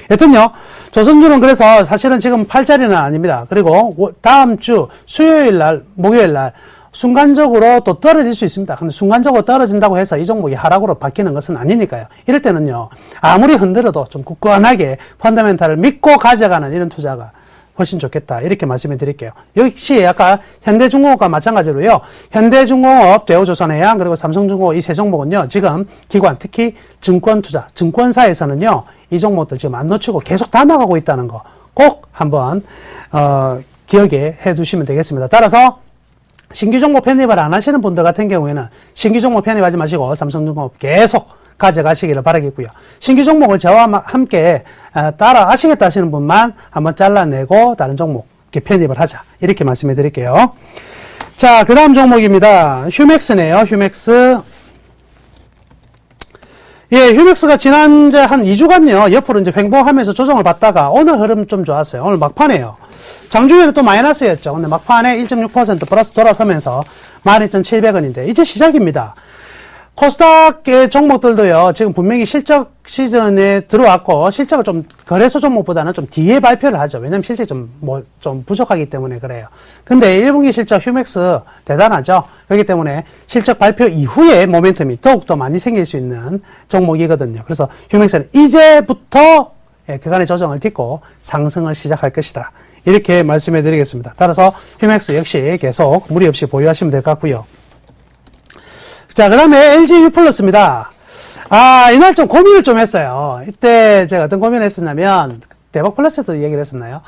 여튼요, 조선주는 그래서 사실은 지금 팔자리는 아닙니다. 그리고 다음 주 수요일 날, 목요일 날 순간적으로 또 떨어질 수 있습니다. 근데 순간적으로 떨어진다고 해서 이 종목이 하락으로 바뀌는 것은 아니니까요. 이럴 때는요, 아무리 흔들어도 좀 굳건하게 펀더멘탈을 믿고 가져가는 이런 투자가 훨씬 좋겠다. 이렇게 말씀해 드릴게요. 역시 아까 현대중공업과 마찬가지로요. 현대중공업, 대우조선해양, 그리고 삼성중공업 이 세 종목은요. 지금 기관, 특히 증권투자, 증권사에서는요. 이 종목들 지금 안 놓치고 계속 담아가고 있다는 거 꼭 한번 기억에 해 두시면 되겠습니다. 따라서 신규 종목 편입을 안 하시는 분들 같은 경우에는 신규 종목 편입하지 마시고 삼성중공업 계속 가져가시기를 바라겠고요. 신규 종목을 저와 함께 따라 하시겠다 하시는 분만 한번 잘라내고 다른 종목 이렇게 편입을 하자. 이렇게 말씀해 드릴게요. 자, 그 다음 종목입니다. 휴맥스네요. 휴맥스. 예, 휴맥스가 지난 한 2주간요, 옆으로 이제 횡보하면서 조정을 받다가 오늘 흐름 좀 좋았어요. 오늘 막판에요. 장중에는 또 마이너스였죠. 근데 막판에 1.6% 플러스 돌아서면서 12,700원인데, 이제 시작입니다. 코스닥의 종목들도요, 지금 분명히 실적 시즌에 들어왔고, 실적을 좀, 거래소 종목보다는 좀 뒤에 발표를 하죠. 왜냐면 실적이 좀 부족하기 때문에 그래요. 근데 1분기 실적 휴맥스 대단하죠. 그렇기 때문에 실적 발표 이후에 모멘텀이 더욱더 많이 생길 수 있는 종목이거든요. 그래서 휴맥스는 이제부터 그간의 조정을 딛고 상승을 시작할 것이다. 이렇게 말씀해 드리겠습니다. 따라서 휴맥스 역시 계속 무리 없이 보유하시면 될 것 같고요. 자, 그 다음에 LGU 플러스입니다. 이날 좀 고민을 좀 했어요. 이때 제가 어떤 고민을 했었냐면, 대박 플러스도 얘기를 했었나요?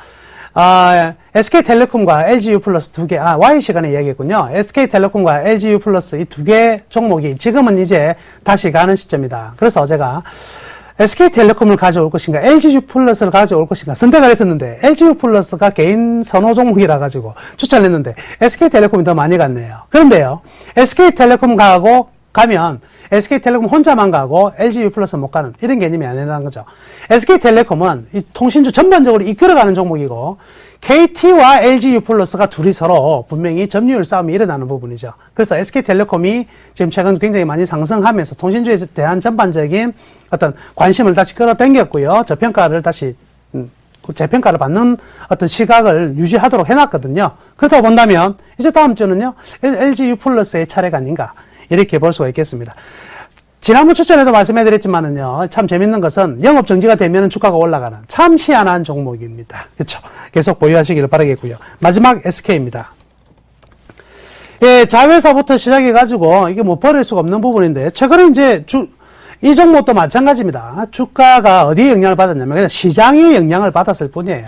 SK텔레콤과 LGU 플러스 두 개, Y 시간에 이야기했군요. SK텔레콤과 LGU 플러스 이 두 개 종목이 지금은 이제 다시 가는 시점이다. 그래서 제가 SK텔레콤을 가져올 것인가, LGU 플러스를 가져올 것인가 선택을 했었는데, LGU 플러스가 개인 선호 종목이라 가지고 추천을 했는데, SK텔레콤이 더 많이 갔네요. 그런데요, SK텔레콤 가면, SK텔레콤 혼자만 가고, LGU 플러스 못 가는, 이런 개념이 아니라는 거죠. SK텔레콤은 이 통신주 전반적으로 이끌어가는 종목이고, KT와 LGU 플러스가 둘이 서로 분명히 점유율 싸움이 일어나는 부분이죠. 그래서 SK텔레콤이 지금 최근 굉장히 많이 상승하면서 통신주에 대한 전반적인 어떤 관심을 다시 끌어당겼고요. 저평가를 다시, 재평가를 받는 어떤 시각을 유지하도록 해놨거든요. 그렇다고 본다면, 이제 다음 주는요, LGU 플러스의 차례가 아닌가, 이렇게 볼 수가 있겠습니다. 지난번 추천에도 말씀해드렸지만은요, 참 재밌는 것은 영업 정지가 되면 주가가 올라가는 참 희한한 종목입니다. 그렇죠? 계속 보유하시기를 바라겠고요. 마지막 SK입니다. 예, 자회사부터 시작해가지고 이게 뭐 버릴 수가 없는 부분인데 최근에 이제 이 종목도 마찬가지입니다. 주가가 어디에 영향을 받았냐면 그냥 시장의 영향을 받았을 뿐이에요.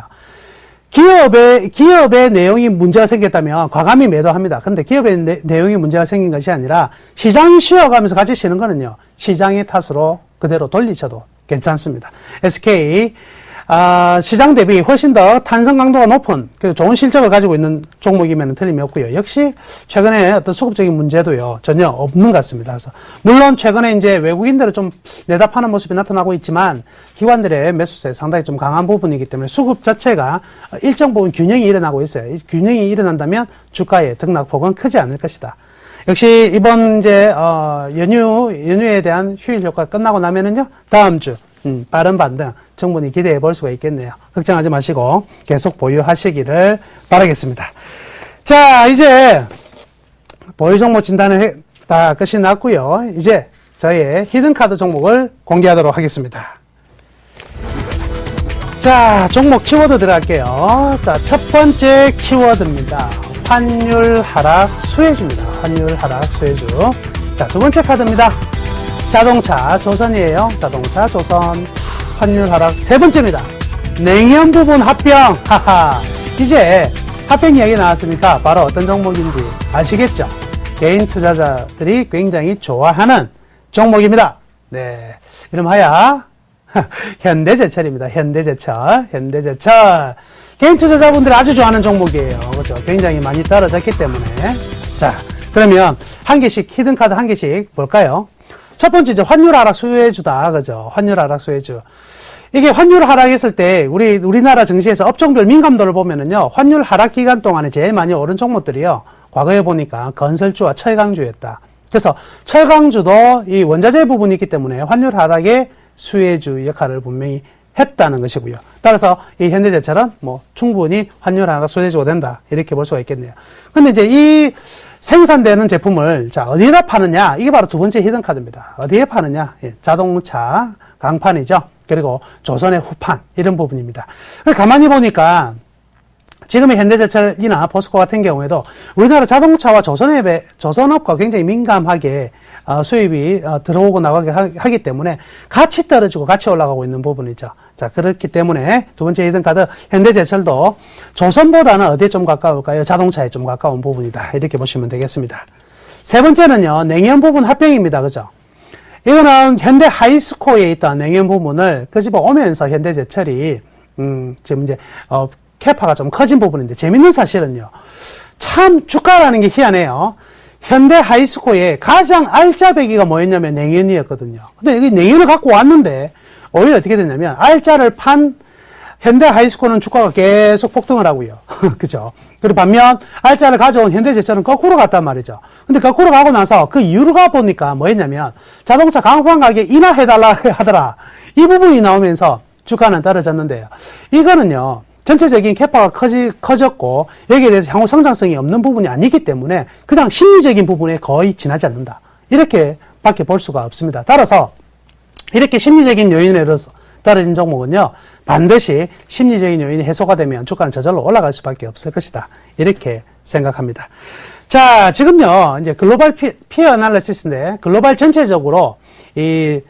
기업의 내용이 문제가 생겼다면 과감히 매도합니다. 근데 기업의 내용이 문제가 생긴 것이 아니라 시장이 쉬어가면서 같이 쉬는 거는요, 시장의 탓으로 그대로 돌리셔도 괜찮습니다. SK, 시장 대비 훨씬 더 탄성 강도가 높은, 좋은 실적을 가지고 있는 종목이면 틀림이 없고요. 역시 최근에 어떤 수급적인 문제도요, 전혀 없는 것 같습니다. 그래서, 물론 최근에 이제 외국인들을 좀 내다 파는 모습이 나타나고 있지만, 기관들의 매수세 상당히 좀 강한 부분이기 때문에 수급 자체가 일정 부분 균형이 일어나고 있어요. 이 균형이 일어난다면 주가의 등락폭은 크지 않을 것이다. 역시 이번 이제 연휴에 대한 휴일 효과 끝나고 나면은요, 다음 주 빠른 반등 충분히 기대해 볼 수가 있겠네요. 걱정하지 마시고 계속 보유하시기를 바라겠습니다. 자, 이제 보유 종목 진단을 다 끝이 났고요. 이제 저희의 히든카드 종목을 공개하도록 하겠습니다. 자, 종목 키워드 들어갈게요. 자, 첫 번째 키워드입니다. 환율 하락 수혜주입니다. 환율 하락 수혜주. 자, 두 번째 카드입니다. 자동차 조선이에요. 자동차 조선. 환율 하락. 세 번째입니다. 냉연 부분 합병. 하하. 이제 합병 이야기 나왔으니까 바로 어떤 종목인지 아시겠죠? 개인 투자자들이 굉장히 좋아하는 종목입니다. 네. 이름하여 현대제철입니다. 현대제철. 개인 투자자분들이 아주 좋아하는 종목이에요. 그렇죠? 굉장히 많이 떨어졌기 때문에. 자, 그러면 한 개씩, 히든카드 한 개씩 볼까요? 첫 번째, 이제 환율 하락 수혜주다. 그죠? 환율 하락 수혜주. 이게 환율 하락했을 때, 우리나라 증시에서 업종별 민감도를 보면은요, 환율 하락 기간 동안에 제일 많이 오른 종목들이요, 과거에 보니까 건설주와 철강주였다. 그래서 철강주도 이 원자재 부분이 있기 때문에 환율 하락의 수혜주 역할을 분명히 했다는 것이고요. 따라서 이 현대제철은 뭐 충분히 환율 하락 수혜주가 된다. 이렇게 볼 수가 있겠네요. 근데 이제 이 생산되는 제품을 자, 어디에다 파느냐? 이게 바로 두 번째 히든카드입니다. 어디에 파느냐? 예, 자동차 강판이죠. 그리고 조선의 후판 이런 부분입니다. 가만히 보니까 지금의 현대제철이나 포스코 같은 경우에도 우리나라 자동차와 조선업과 굉장히 민감하게 수입이 들어오고 나가게 하기 때문에 같이 떨어지고 같이 올라가고 있는 부분이죠. 자, 그렇기 때문에 두 번째 히든카드 현대제철도 조선보다는 어디에 좀 가까울까요? 자동차에 좀 가까운 부분이다. 이렇게 보시면 되겠습니다. 세 번째는요, 냉연 부분 합병입니다. 그죠? 이거는 현대 하이스코어에 있던 냉연 부분을 끄집어 오면서 현대제철이 지금 이제 캐파가 좀 커진 부분인데, 재밌는 사실은요, 참 주가라는 게 희한해요. 현대 하이스코어에 가장 알짜배기가 뭐였냐면 냉연이었거든요. 근데 여기 냉연을 갖고 왔는데 오히려 어떻게 됐냐면 알짜를 판 현대 하이스코어는 주가가 계속 폭등을 하고요. 그죠? 그리고 반면 알짜를 가져온 현대제철은 거꾸로 갔단 말이죠. 근데 거꾸로 가고 나서 그 이유가 보니까 뭐였냐면 자동차 강판 가격 인하해달라 하더라. 이 부분이 나오면서 주가는 떨어졌는데요. 이거는요, 전체적인 캐파가 커졌고 여기에 대해서 향후 성장성이 없는 부분이 아니기 때문에 그냥 심리적인 부분에 거의 지나지 않는다. 이렇게 밖에 볼 수가 없습니다. 따라서 이렇게 심리적인 요인으로서 떨어진 종목은요, 반드시 심리적인 요인이 해소가 되면 주가는 저절로 올라갈 수밖에 없을 것이다. 이렇게 생각합니다. 자, 지금요, 이제 글로벌 피어 애널리시스인데 글로벌 전체적으로 이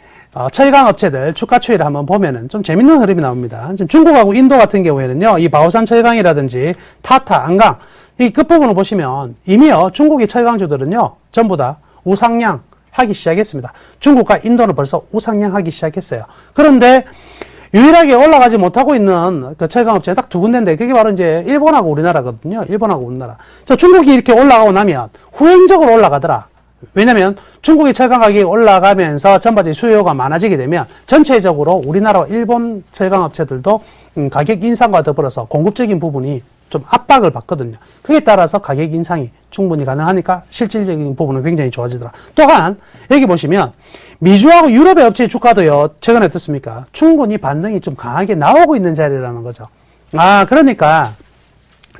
철강 업체들 주가 추이를 한번 보면은 좀 재밌는 흐름이 나옵니다. 지금 중국하고 인도 같은 경우에는요, 이 바오산 철강이라든지 타타, 안강, 이 끝부분을 보시면 이미요, 중국의 철강주들은요, 전부 다 우상향 하기 시작했습니다. 중국과 인도는 벌써 우상향 하기 시작했어요. 그런데 유일하게 올라가지 못하고 있는 그 철강 업체가 딱 두 군데인데, 그게 바로 이제 일본하고 우리나라거든요. 일본하고 우리나라. 자, 중국이 이렇게 올라가고 나면 후행적으로 올라가더라. 왜냐면 중국의 철강 가격이 올라가면서 전반적인 수요가 많아지게 되면 전체적으로 우리나라와 일본 철강 업체들도 가격 인상과 더불어서 공급적인 부분이 좀 압박을 받거든요. 그에 따라서 가격 인상이 충분히 가능하니까 실질적인 부분은 굉장히 좋아지더라. 또한 여기 보시면 미주하고 유럽의 업체의 주가도요, 최근에 어떻습니까? 충분히 반등이 좀 강하게 나오고 있는 자리라는 거죠. 그러니까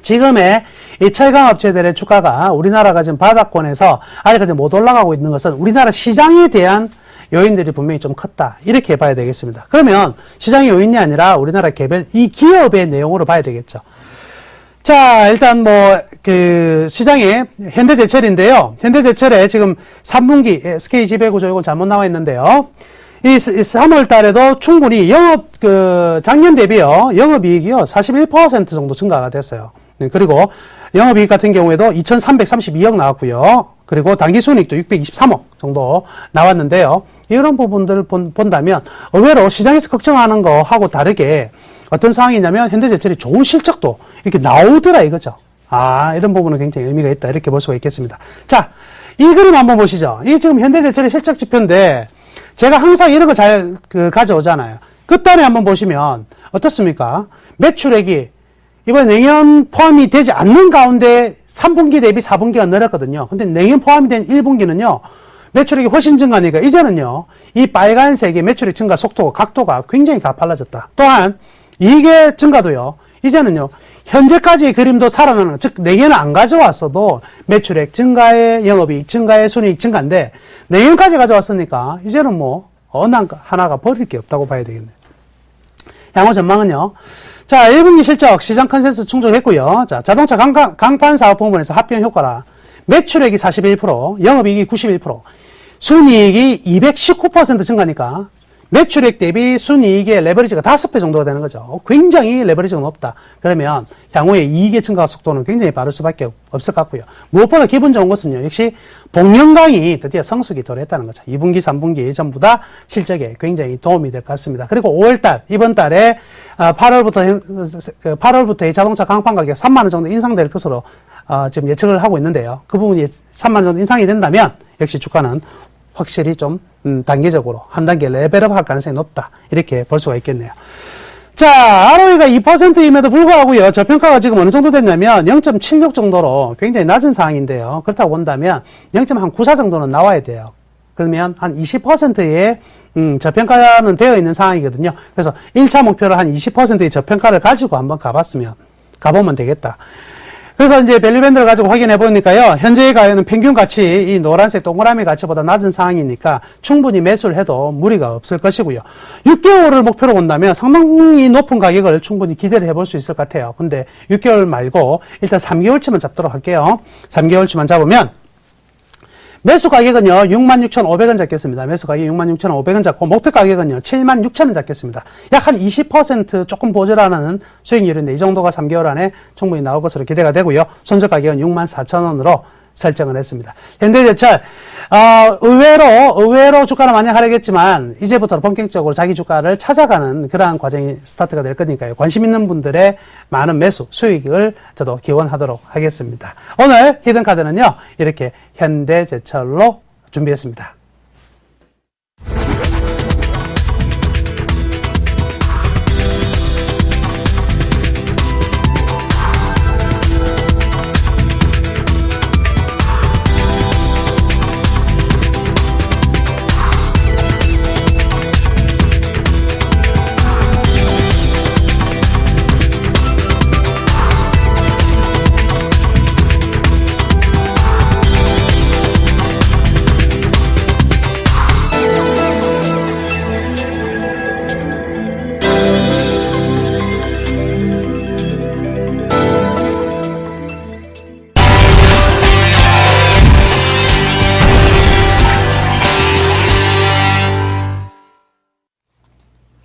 지금의 이 철강 업체들의 주가가 우리나라가 지금 바닥권에서 아직까지 못 올라가고 있는 것은 우리나라 시장에 대한 요인들이 분명히 좀 컸다. 이렇게 봐야 되겠습니다. 그러면 시장의 요인이 아니라 우리나라 개별 이 기업의 내용으로 봐야 되겠죠. 자, 일단 시장의 현대제철인데요. 현대제철에 지금 3분기 SK 지배구조 이건 잘못 나와 있는데요. 이 3월 달에도 충분히 작년 대비요, 영업이익이요, 41% 정도 증가가 됐어요. 네, 그리고 영업이익 같은 경우에도 2,332억 나왔고요. 그리고 당기순이익도 623억 정도 나왔는데요. 이런 부분들을 본다면 의외로 시장에서 걱정하는 거하고 다르게 어떤 상황이냐면 현대제철이 좋은 실적도 이렇게 나오더라 이거죠. 이런 부분은 굉장히 의미가 있다 이렇게 볼 수가 있겠습니다. 자, 이 그림 한번 보시죠. 이게 지금 현대제철의 실적 지표인데 제가 항상 이런 거 잘 가져오잖아요. 끝단에 한번 보시면 어떻습니까? 매출액이 이번 내년 포함이 되지 않는 가운데 3분기 대비 4분기가 늘었거든요. 근데 내년 포함이 된 1분기는요. 매출액이 훨씬 증가하니까 이제는요. 이 빨간색의 매출액 증가 속도, 각도가 굉장히 가팔라졌다. 또한 이익의 증가도요. 이제는요. 현재까지의 그림도 살아나는, 즉 내년은 안 가져왔어도 매출액 증가에 영업이익 증가에 순이익 증가인데 내년까지 가져왔으니까 이제는 뭐 어느 하나가 버릴 게 없다고 봐야 되겠네요. 향후 전망은요. 자, 1분기 실적 시장 컨센서스 충족했고요. 자, 자동차 강판 사업 부문에서 합병 효과라 매출액이 41%, 영업이익이 91%, 순이익이 219% 증가니까 매출액 대비 순이익의 레버리지가 5배 정도가 되는 거죠. 굉장히 레버리지가 높다. 그러면 향후에 이익의 증가 속도는 굉장히 빠를 수밖에 없을 것 같고요. 무엇보다 기분 좋은 것은요. 역시 복령강이 드디어 성숙이 도래했다는 거죠. 2분기, 3분기 전부 다 실적에 굉장히 도움이 될 것 같습니다. 그리고 5월달, 이번 달에 8월부터 이 자동차 강판 가격 3만 원 정도 인상될 것으로 지금 예측을 하고 있는데요. 그 부분이 3만 원 정도 인상이 된다면 역시 주가는 확실히 좀 단계적으로 한 단계 레벨업 할 가능성이 높다. 이렇게 볼 수가 있겠네요. 자, ROE가 2%임에도 불구하고요. 저평가가 지금 어느 정도 됐냐면 0.76 정도로 굉장히 낮은 상황인데요. 그렇다고 본다면 0.94 정도는 나와야 돼요. 그러면 한 20%의 저평가는 되어 있는 상황이거든요. 그래서 1차 목표를 한 20%의 저평가를 가지고 한번 가보면 되겠다. 그래서 이제 밸류밴드를 가지고 확인해 보니까요. 현재의 가격은 평균 가치, 이 노란색 동그라미 가치보다 낮은 상황이니까 충분히 매수를 해도 무리가 없을 것이고요. 6개월을 목표로 본다면 상당히 높은 가격을 충분히 기대를 해볼 수 있을 것 같아요. 근데 6개월 말고 일단 3개월치만 잡도록 할게요. 3개월치만 잡으면 매수 가격은요, 66,500원 잡겠습니다. 매수 가격 66,500원 잡고, 목표 가격은요, 76,000원 잡겠습니다. 약 한 20% 조금 보조라는 수익률인데, 이 정도가 3개월 안에 충분히 나올 것으로 기대가 되고요. 손절 가격은 64,000원으로 설정을 했습니다. 현대제철, 의외로 주가는 많이 하락했지만, 이제부터 본격적으로 자기 주가를 찾아가는 그러한 과정이 스타트가 될 거니까요. 관심 있는 분들의 많은 매수, 수익을 저도 기원하도록 하겠습니다. 오늘 히든카드는요, 이렇게 현대제철로 준비했습니다.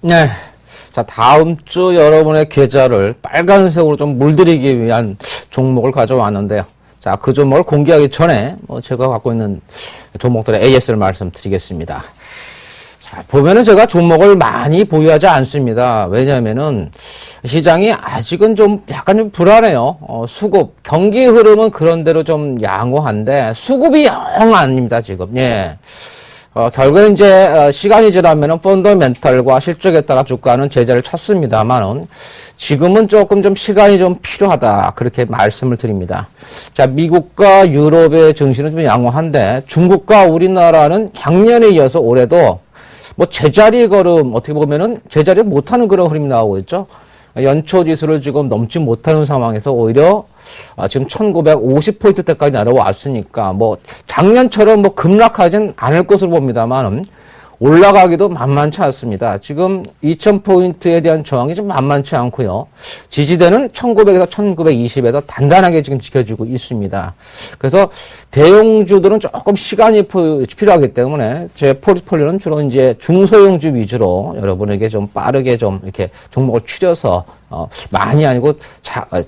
네. 자, 다음 주 여러분의 계좌를 빨간색으로 좀 물들이기 위한 종목을 가져왔는데요. 자, 그 종목을 공개하기 전에 제가 갖고 있는 종목들의 AS를 말씀드리겠습니다. 자, 보면은 제가 종목을 많이 보유하지 않습니다. 왜냐면은 시장이 아직은 좀 약간 좀 불안해요. 수급, 경기 흐름은 그런대로 좀 양호한데 수급이 영 아닙니다, 지금. 예. 결국엔 이제, 시간이 지나면은 펀더멘털과 실적에 따라 주가는 제자를 찾습니다만은, 지금은 조금 좀 시간이 좀 필요하다. 그렇게 말씀을 드립니다. 자, 미국과 유럽의 증시는 좀 양호한데, 중국과 우리나라는 작년에 이어서 올해도 제자리 걸음, 어떻게 보면은 제자리 못하는 그런 흐름이 나오고 있죠. 연초 지수를 지금 넘지 못하는 상황에서 오히려 지금 1950포인트대까지 내려왔으니까 작년처럼 급락하진 않을 것으로 봅니다만 올라가기도 만만치 않습니다. 지금 2000포인트에 대한 저항이 좀 만만치 않고요. 지지대는 1900에서 1920에서 단단하게 지금 지켜지고 있습니다. 그래서 대형주들은 조금 시간이 필요하기 때문에 제 포트폴리오는 주로 이제 중소형주 위주로 여러분에게 좀 빠르게 좀 이렇게 종목을 추려서 많이 아니고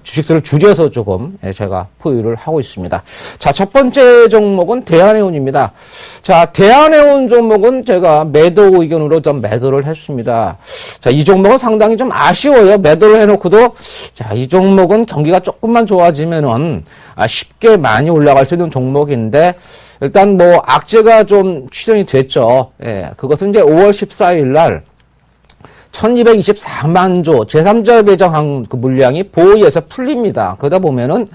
주식들을 줄여서 조금 제가 포유를 하고 있습니다. 자, 첫 번째 종목은 대한해운입니다. 자, 대한해운 종목은 제가 매도 의견으로 좀 매도를 했습니다. 자, 이 종목은 상당히 좀 아쉬워요. 매도를 해놓고도 자, 이 종목은 경기가 조금만 좋아지면은 쉽게 많이 올라갈 수 있는 종목인데 일단 뭐 악재가 좀 출현이 됐죠. 예, 그것은 이제 5월 14일 날 1224만 조 제3자 배정한 그 물량이 보이에서 풀립니다. 그러다 보면은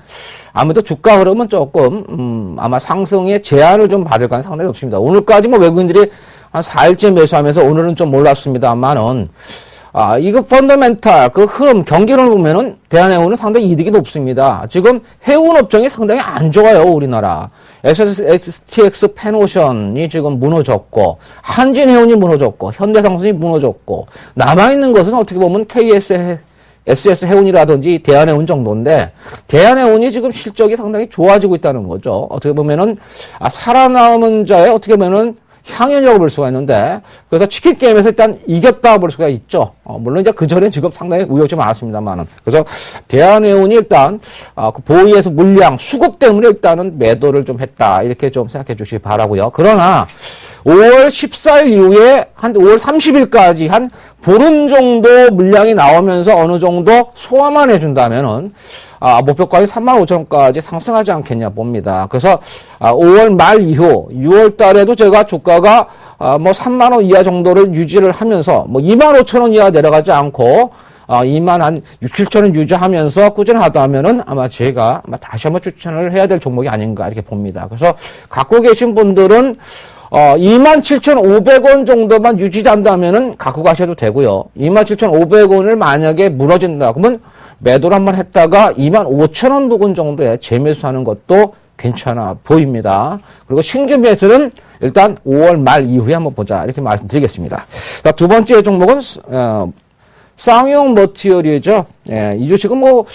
아무래도 주가 흐름은 조금 아마 상승에 제한을 좀 받을 가능성이 상당히 높습니다. 오늘까지 뭐 외국인들이 한 4일째 매수하면서 오늘은 좀 몰랐습니다만은 이거 펀더멘탈 그 흐름 경기를 보면은 대한해운은 상당히 이득이 높습니다. 지금 해운 업종이 상당히 안 좋아요, 우리나라. STX 펜오션이 지금 무너졌고, 한진해운이 무너졌고, 현대상선이 무너졌고, 남아있는 것은 어떻게 보면 SS 해운이라든지 대한해운 정도인데, 대한해운이 지금 실적이 상당히 좋아지고 있다는 거죠. 어떻게 보면은, 살아남은 자의 어떻게 보면은 향연이라고 볼 수가 있는데, 그래서 치킨 게임에서 일단 이겼다 볼 수가 있죠. 물론 이제 그 전에 지금 상당히 우여곡절이 많았습니다만은. 그래서 대한해운이 일단, 그 보이에서 물량, 수급 때문에 일단은 매도를 좀 했다. 이렇게 좀 생각해 주시기 바라고요. 그러나, 5월 14일 이후에 한 5월 30일까지 한 보름 정도 물량이 나오면서 어느 정도 소화만 해준다면은, 목표가는 35,000원까지 상승하지 않겠냐 봅니다. 그래서 5월 말 이후 6월 달에도 제가 주가가 뭐 3만 원 이하 정도를 유지를 하면서 뭐 25,000원 이하 내려가지 않고 2만 한 6, 7천 원 유지하면서 꾸준하다면은 아마 제가 다시 한번 추천을 해야 될 종목이 아닌가 이렇게 봅니다. 그래서 갖고 계신 분들은 27,500원 정도만 유지한다면은 갖고 가셔도 되고요. 27,500원을 만약에 무너진다 그러면 매도를 한번 했다가 25,000원 부근 정도에 재매수하는 것도 괜찮아 보입니다. 그리고 신규 매수는 일단 5월 말 이후에 한번 보자 이렇게 말씀드리겠습니다. 자, 두 번째 종목은 쌍용 머티리얼이죠. 예, 이 주식은 뭐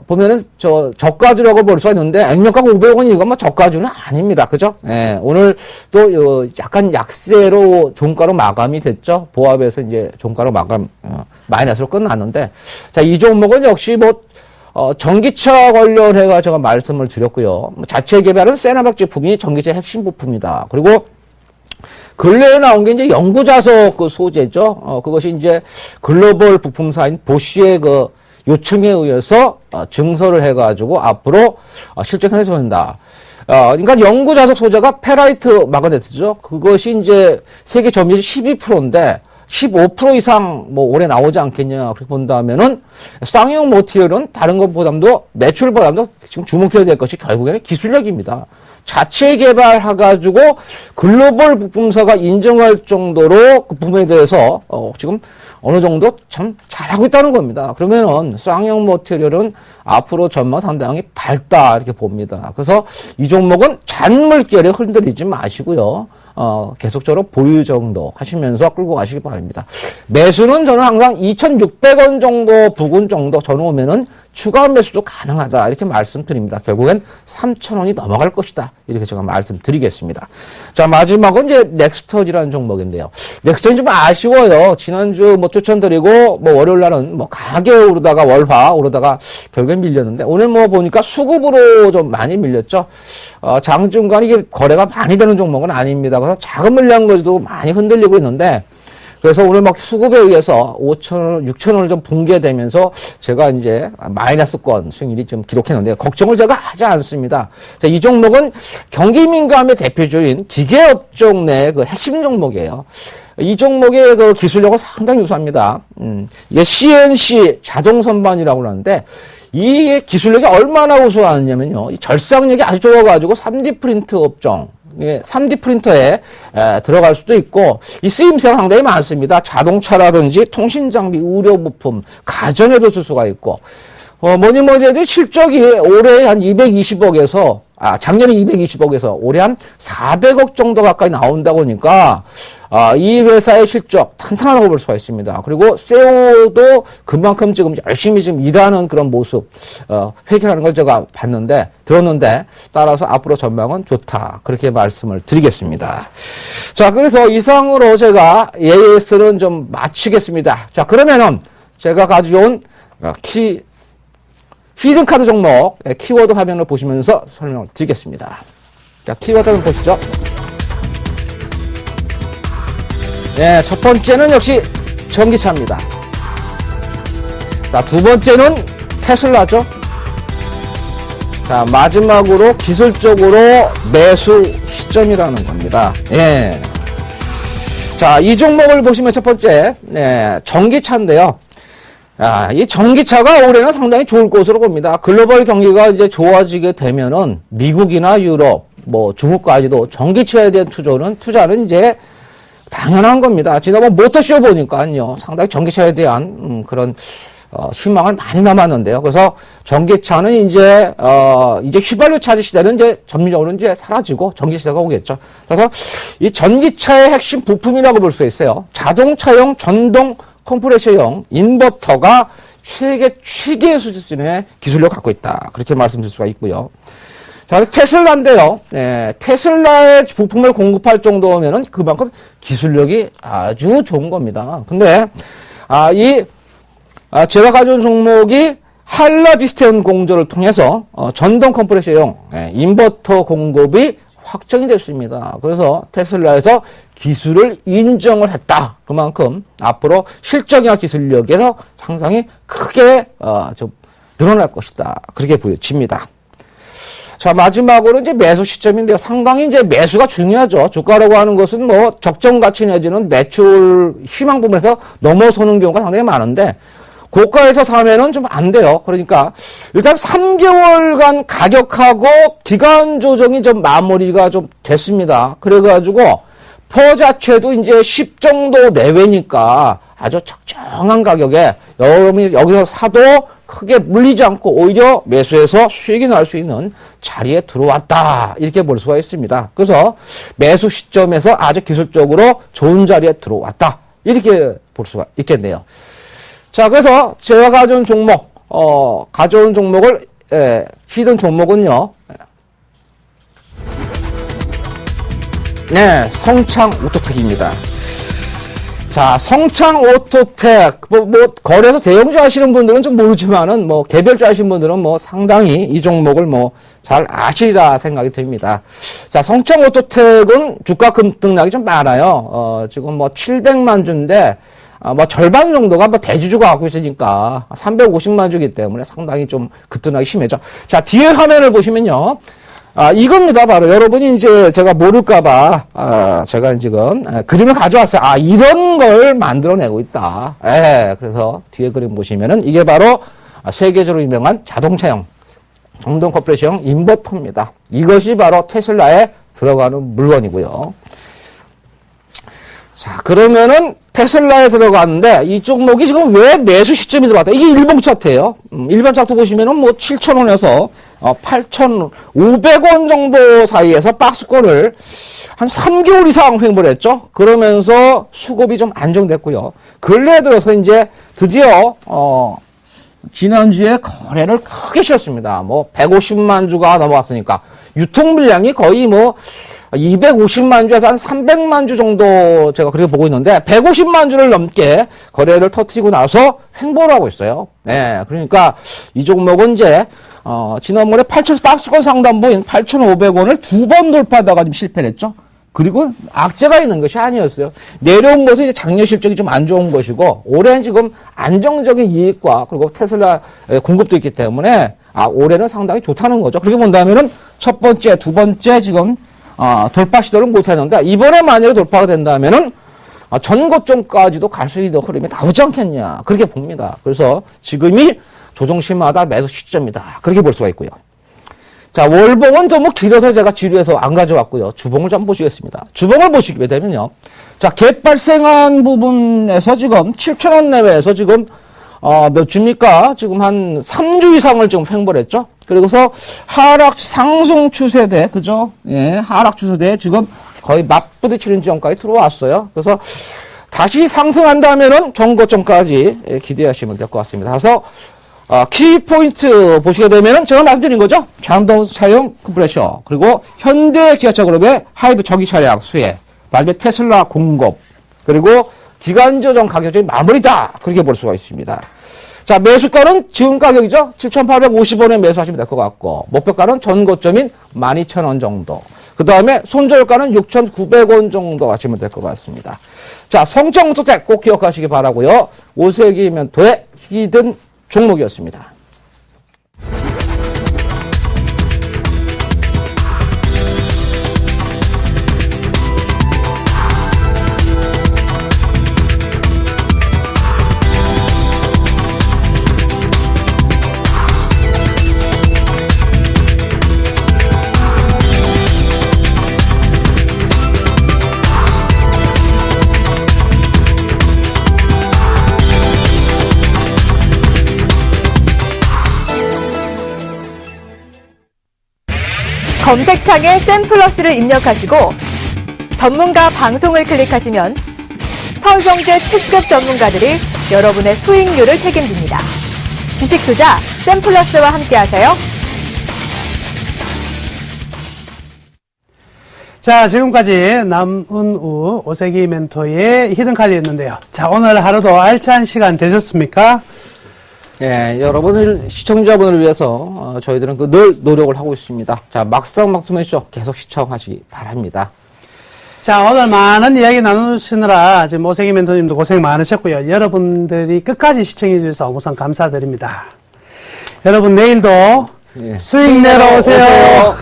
보면은 저가주라고 볼 수가 있는데 액면가가 500원이 이건 뭐 저가주는 아닙니다. 그죠? 예, 오늘 또 약간 약세로 종가로 마감이 됐죠. 보합에서 이제 종가로 마감 마이너스로 끝났는데 자, 이 종목은 역시 뭐 전기차 관련해가 제가 말씀을 드렸고요. 자체 개발은 세나박 제품이 전기차 핵심 부품이다. 그리고 근래에 나온 게 이제 연구자석 그 소재죠. 그것이 이제 글로벌 부품사인 보쉬의 그 요청에 의해서 증설을 해가지고 앞으로 실적 행사에 된다. 그러니까 연구자석 소재가 페라이트 마그네트죠. 그것이 이제 세계 점유율이 12%인데 15% 이상 뭐 올해 나오지 않겠냐 그렇게 본다면은 쌍용 머티리얼은 다른 것보다도 매출보다도 지금 주목해야 될 것이 결국에는 기술력입니다. 자체 개발해가지고 글로벌 부품사가 인정할 정도로 그 부분에 대해서 지금 어느 정도 참 잘하고 있다는 겁니다. 그러면은 쌍용 머티리얼은 앞으로 전망 상당히 밝다 이렇게 봅니다. 그래서 이 종목은 잔물결에 흔들리지 마시고요. 계속적으로 보유 정도 하시면서 끌고 가시기 바랍니다. 매수는 저는 항상 2,600원 정도 부근 정도 전후오면은 추가 매수도 가능하다 이렇게 말씀드립니다. 결국엔 3,000원이 넘어갈 것이다 이렇게 제가 말씀드리겠습니다. 자, 마지막은 이제 넥스턴이라는 종목인데요. 넥스턴이 좀 아쉬워요. 지난주 뭐 추천드리고 뭐 월요일 날은 뭐 가게 오르다가 월화 오르다가 결국엔 밀렸는데 오늘 뭐 보니까 수급으로 좀 많이 밀렸죠. 장중간 이게 거래가 많이 되는 종목은 아닙니다. 그래서 작은 물량 거지도 많이 흔들리고 있는데 그래서 오늘 막 수급에 의해서 5,000원, 6,000원을 좀 붕괴되면서 제가 이제 마이너스권 수익률이 좀 기록했는데 걱정을 제가 하지 않습니다. 자, 이 종목은 경기 민감의 대표주인 기계업종 내 그 핵심 종목이에요. 이 종목의 그 기술력은 상당히 우수합니다. 이게 CNC 자동 선반이라고 하는데 이 기술력이 얼마나 우수하냐면요. 이 절삭력이 아주 좋아가지고 3D 프린트 업종, 3D 프린터에 들어갈 수도 있고 이 쓰임새가 상당히 많습니다. 자동차라든지 통신장비, 의료부품, 가전에도 쓸 수가 있고 뭐니 해도 실적이 올해 한 220억에서 작년에 220억에서 올해 한 400억 정도 가까이 나온다고 하니까, 이 회사의 실적 탄탄하다고 볼 수가 있습니다. 그리고 CEO도 그만큼 지금 열심히 지금 일하는 그런 모습, 회견하는 걸 제가 들었는데, 따라서 앞으로 전망은 좋다. 그렇게 말씀을 드리겠습니다. 자, 그래서 이상으로 제가 AS는 좀 마치겠습니다. 자, 그러면은 제가 가져온 히든카드 종목 키워드 화면을 보시면서 설명을 드리겠습니다. 자, 키워드 한번 보시죠. 네, 첫 번째는 역시 전기차입니다. 자, 두 번째는 테슬라죠. 자, 마지막으로 기술적으로 매수 시점이라는 겁니다. 예. 자, 이 종목을 보시면 첫 번째, 전기차인데요. 이 전기차가 올해는 상당히 좋을 것으로 봅니다. 글로벌 경기가 이제 좋아지게 되면은 미국이나 유럽, 중국까지도 전기차에 대한 투자는 이제 당연한 겁니다. 지난번 모터쇼 보니까요, 상당히 전기차에 대한 그런 희망을 많이 남았는데요. 그래서 전기차는 이제 휘발유 차지 시대는 이제 전면적으로 이제 사라지고 전기 시대가 오겠죠. 그래서 이 전기차의 핵심 부품이라고 볼 수 있어요. 자동차용 전동 컴프레셔용 인버터가 최고의 수준의 기술력을 갖고 있다. 그렇게 말씀드릴 수가 있고요. 자, 테슬라인데요. 테슬라의 부품을 공급할 정도면은 그만큼 기술력이 아주 좋은 겁니다. 근데, 제가 가져온 종목이 한라비스테온 공조를 통해서, 전동 컴프레셔용, 인버터 공급이 확정이 됐습니다. 그래서 테슬라에서 기술을 인정을 했다. 그만큼 앞으로 실적이나 기술력에서 상당히 크게 좀 늘어날 것이다. 그렇게 보여집니다. 자, 마지막으로 이제 매수 시점인데요. 상당히 이제 매수가 중요하죠. 주가라고 하는 것은 적정 가치 내지는 매출 희망 부분에서 넘어서는 경우가 상당히 많은데 고가에서 사면은 좀 안 돼요. 그러니까 일단 3개월간 가격하고 기간 조정이 좀 마무리가 좀 됐습니다. 그래가지고 퍼 자체도 이제 10 정도 내외니까 아주 적정한 가격에 여러분이 여기서 사도 크게 물리지 않고 오히려 매수해서 수익이 날 수 있는 자리에 들어왔다. 이렇게 볼 수가 있습니다. 그래서 매수 시점에서 아주 기술적으로 좋은 자리에 들어왔다. 이렇게 볼 수가 있겠네요. 자, 그래서 제가 가져온 종목을, 히든 종목은요. 네, 성창 오토텍입니다. 자, 성창 오토텍, 거래소 대형주 하시는 분들은 좀 모르지만은, 개별주 하시는 분들은 상당히 이 종목을 잘 아시리라 생각이 듭니다. 자, 성창 오토텍은 주가 급등락이 좀 많아요. 지금 700만 주인데, 절반 정도가 대주주가 갖고 있으니까 350만 주기 때문에 상당히 좀 급등하기 심해져. 자, 뒤에 화면을 보시면요. 이겁니다. 바로 여러분이 이제 제가 모를까봐, 제가 지금 그림을 가져왔어요. 이런 걸 만들어내고 있다. 그래서 뒤에 그림 보시면은 이게 바로 세계적으로 유명한 자동차용, 전동 컴프레셔용 인버터입니다. 이것이 바로 테슬라에 들어가는 물건이고요. 자, 그러면은 테슬라에 들어갔는데 이 종목이 지금 왜 매수 시점이 들어갔다? 이게 일봉 차트예요. 일반 차트 보시면은 7,000원에서 8,500원 정도 사이에서 박스권을 한 3개월 이상 횡보를 했죠. 그러면서 수급이 좀 안정됐고요. 근래에 들어서 이제 드디어 지난주에 거래를 크게 쉬었습니다. 150만 주가 넘어갔으니까 유통 물량이 거의 250만 주에서 한 300만 주 정도 제가 그렇게 보고 있는데 150만 주를 넘게 거래를 터뜨리고 나서 횡보를 하고 있어요. 그러니까 이 종목은 이제 지난번에 박스권 상단부인 8,500원을 2번 돌파하다가 좀 실패를 했죠. 그리고 악재가 있는 것이 아니었어요. 내려온 것은 이제 작년 실적이 좀 안 좋은 것이고 올해는 지금 안정적인 이익과 그리고 테슬라 공급도 있기 때문에 올해는 상당히 좋다는 거죠. 그렇게 본다면은 첫 번째, 두 번째 지금 돌파 시도를 못 했는데, 이번에 만약에 돌파가 된다면은, 전고점까지도 갈 수 있는 흐름이 나오지 않겠냐. 그렇게 봅니다. 그래서 지금이 조정시마다 매수 시점이다. 그렇게 볼 수가 있고요. 자, 월봉은 좀 길어서 제가 지루해서 안 가져왔고요. 주봉을 좀 보시겠습니다. 주봉을 보시게 되면요. 자, 갭 발생한 부분에서 지금 7,000원 내외에서 지금, 몇 주입니까? 지금 한 3주 이상을 지금 횡보를 했죠. 그리고서 상승 추세대, 그죠? 예, 하락 추세대 지금 거의 맞부딪히는 지점까지 들어왔어요. 그래서 다시 상승한다면은 전고점까지 기대하시면 될 것 같습니다. 그래서 키포인트 보시게 되면은 제가 말씀드린 거죠. 장동 차용 컴프레셔, 그리고 현대 기아차 그룹의 하이브 전기 차량 수혜, 마지막에 테슬라 공급, 그리고 기간 조정 가격이 마무리다. 그렇게 볼 수가 있습니다. 자, 매수가는 지금 가격이죠. 7,850원에 매수하시면 될 것 같고, 목표가는 전고점인 12,000원 정도. 그 다음에 손절가는 6,900원 정도 하시면 될 것 같습니다. 자, 성장소택 꼭 기억하시기 바라고요. 오세기 멘토의 히든 종목이었습니다. 검색창에 샘플러스를 입력하시고 전문가 방송을 클릭하시면 서울경제 특급 전문가들이 여러분의 수익률을 책임집니다. 주식 투자 샘플러스와 함께하세요. 자, 지금까지 남은우 오세기 멘토의 히든카드였는데요. 자, 오늘 하루도 알찬 시간 되셨습니까? 예, 여러분을, 시청자분을 위해서, 저희들은 늘 노력을 하고 있습니다. 자, 막상막하쇼 계속 시청하시기 바랍니다. 자, 오늘 많은 이야기 나누시느라 지금 오세기 멘토님도 고생 많으셨고요. 여러분들이 끝까지 시청해 주셔서 우선 감사드립니다. 여러분, 내일도 예. 수익 내러 오세요.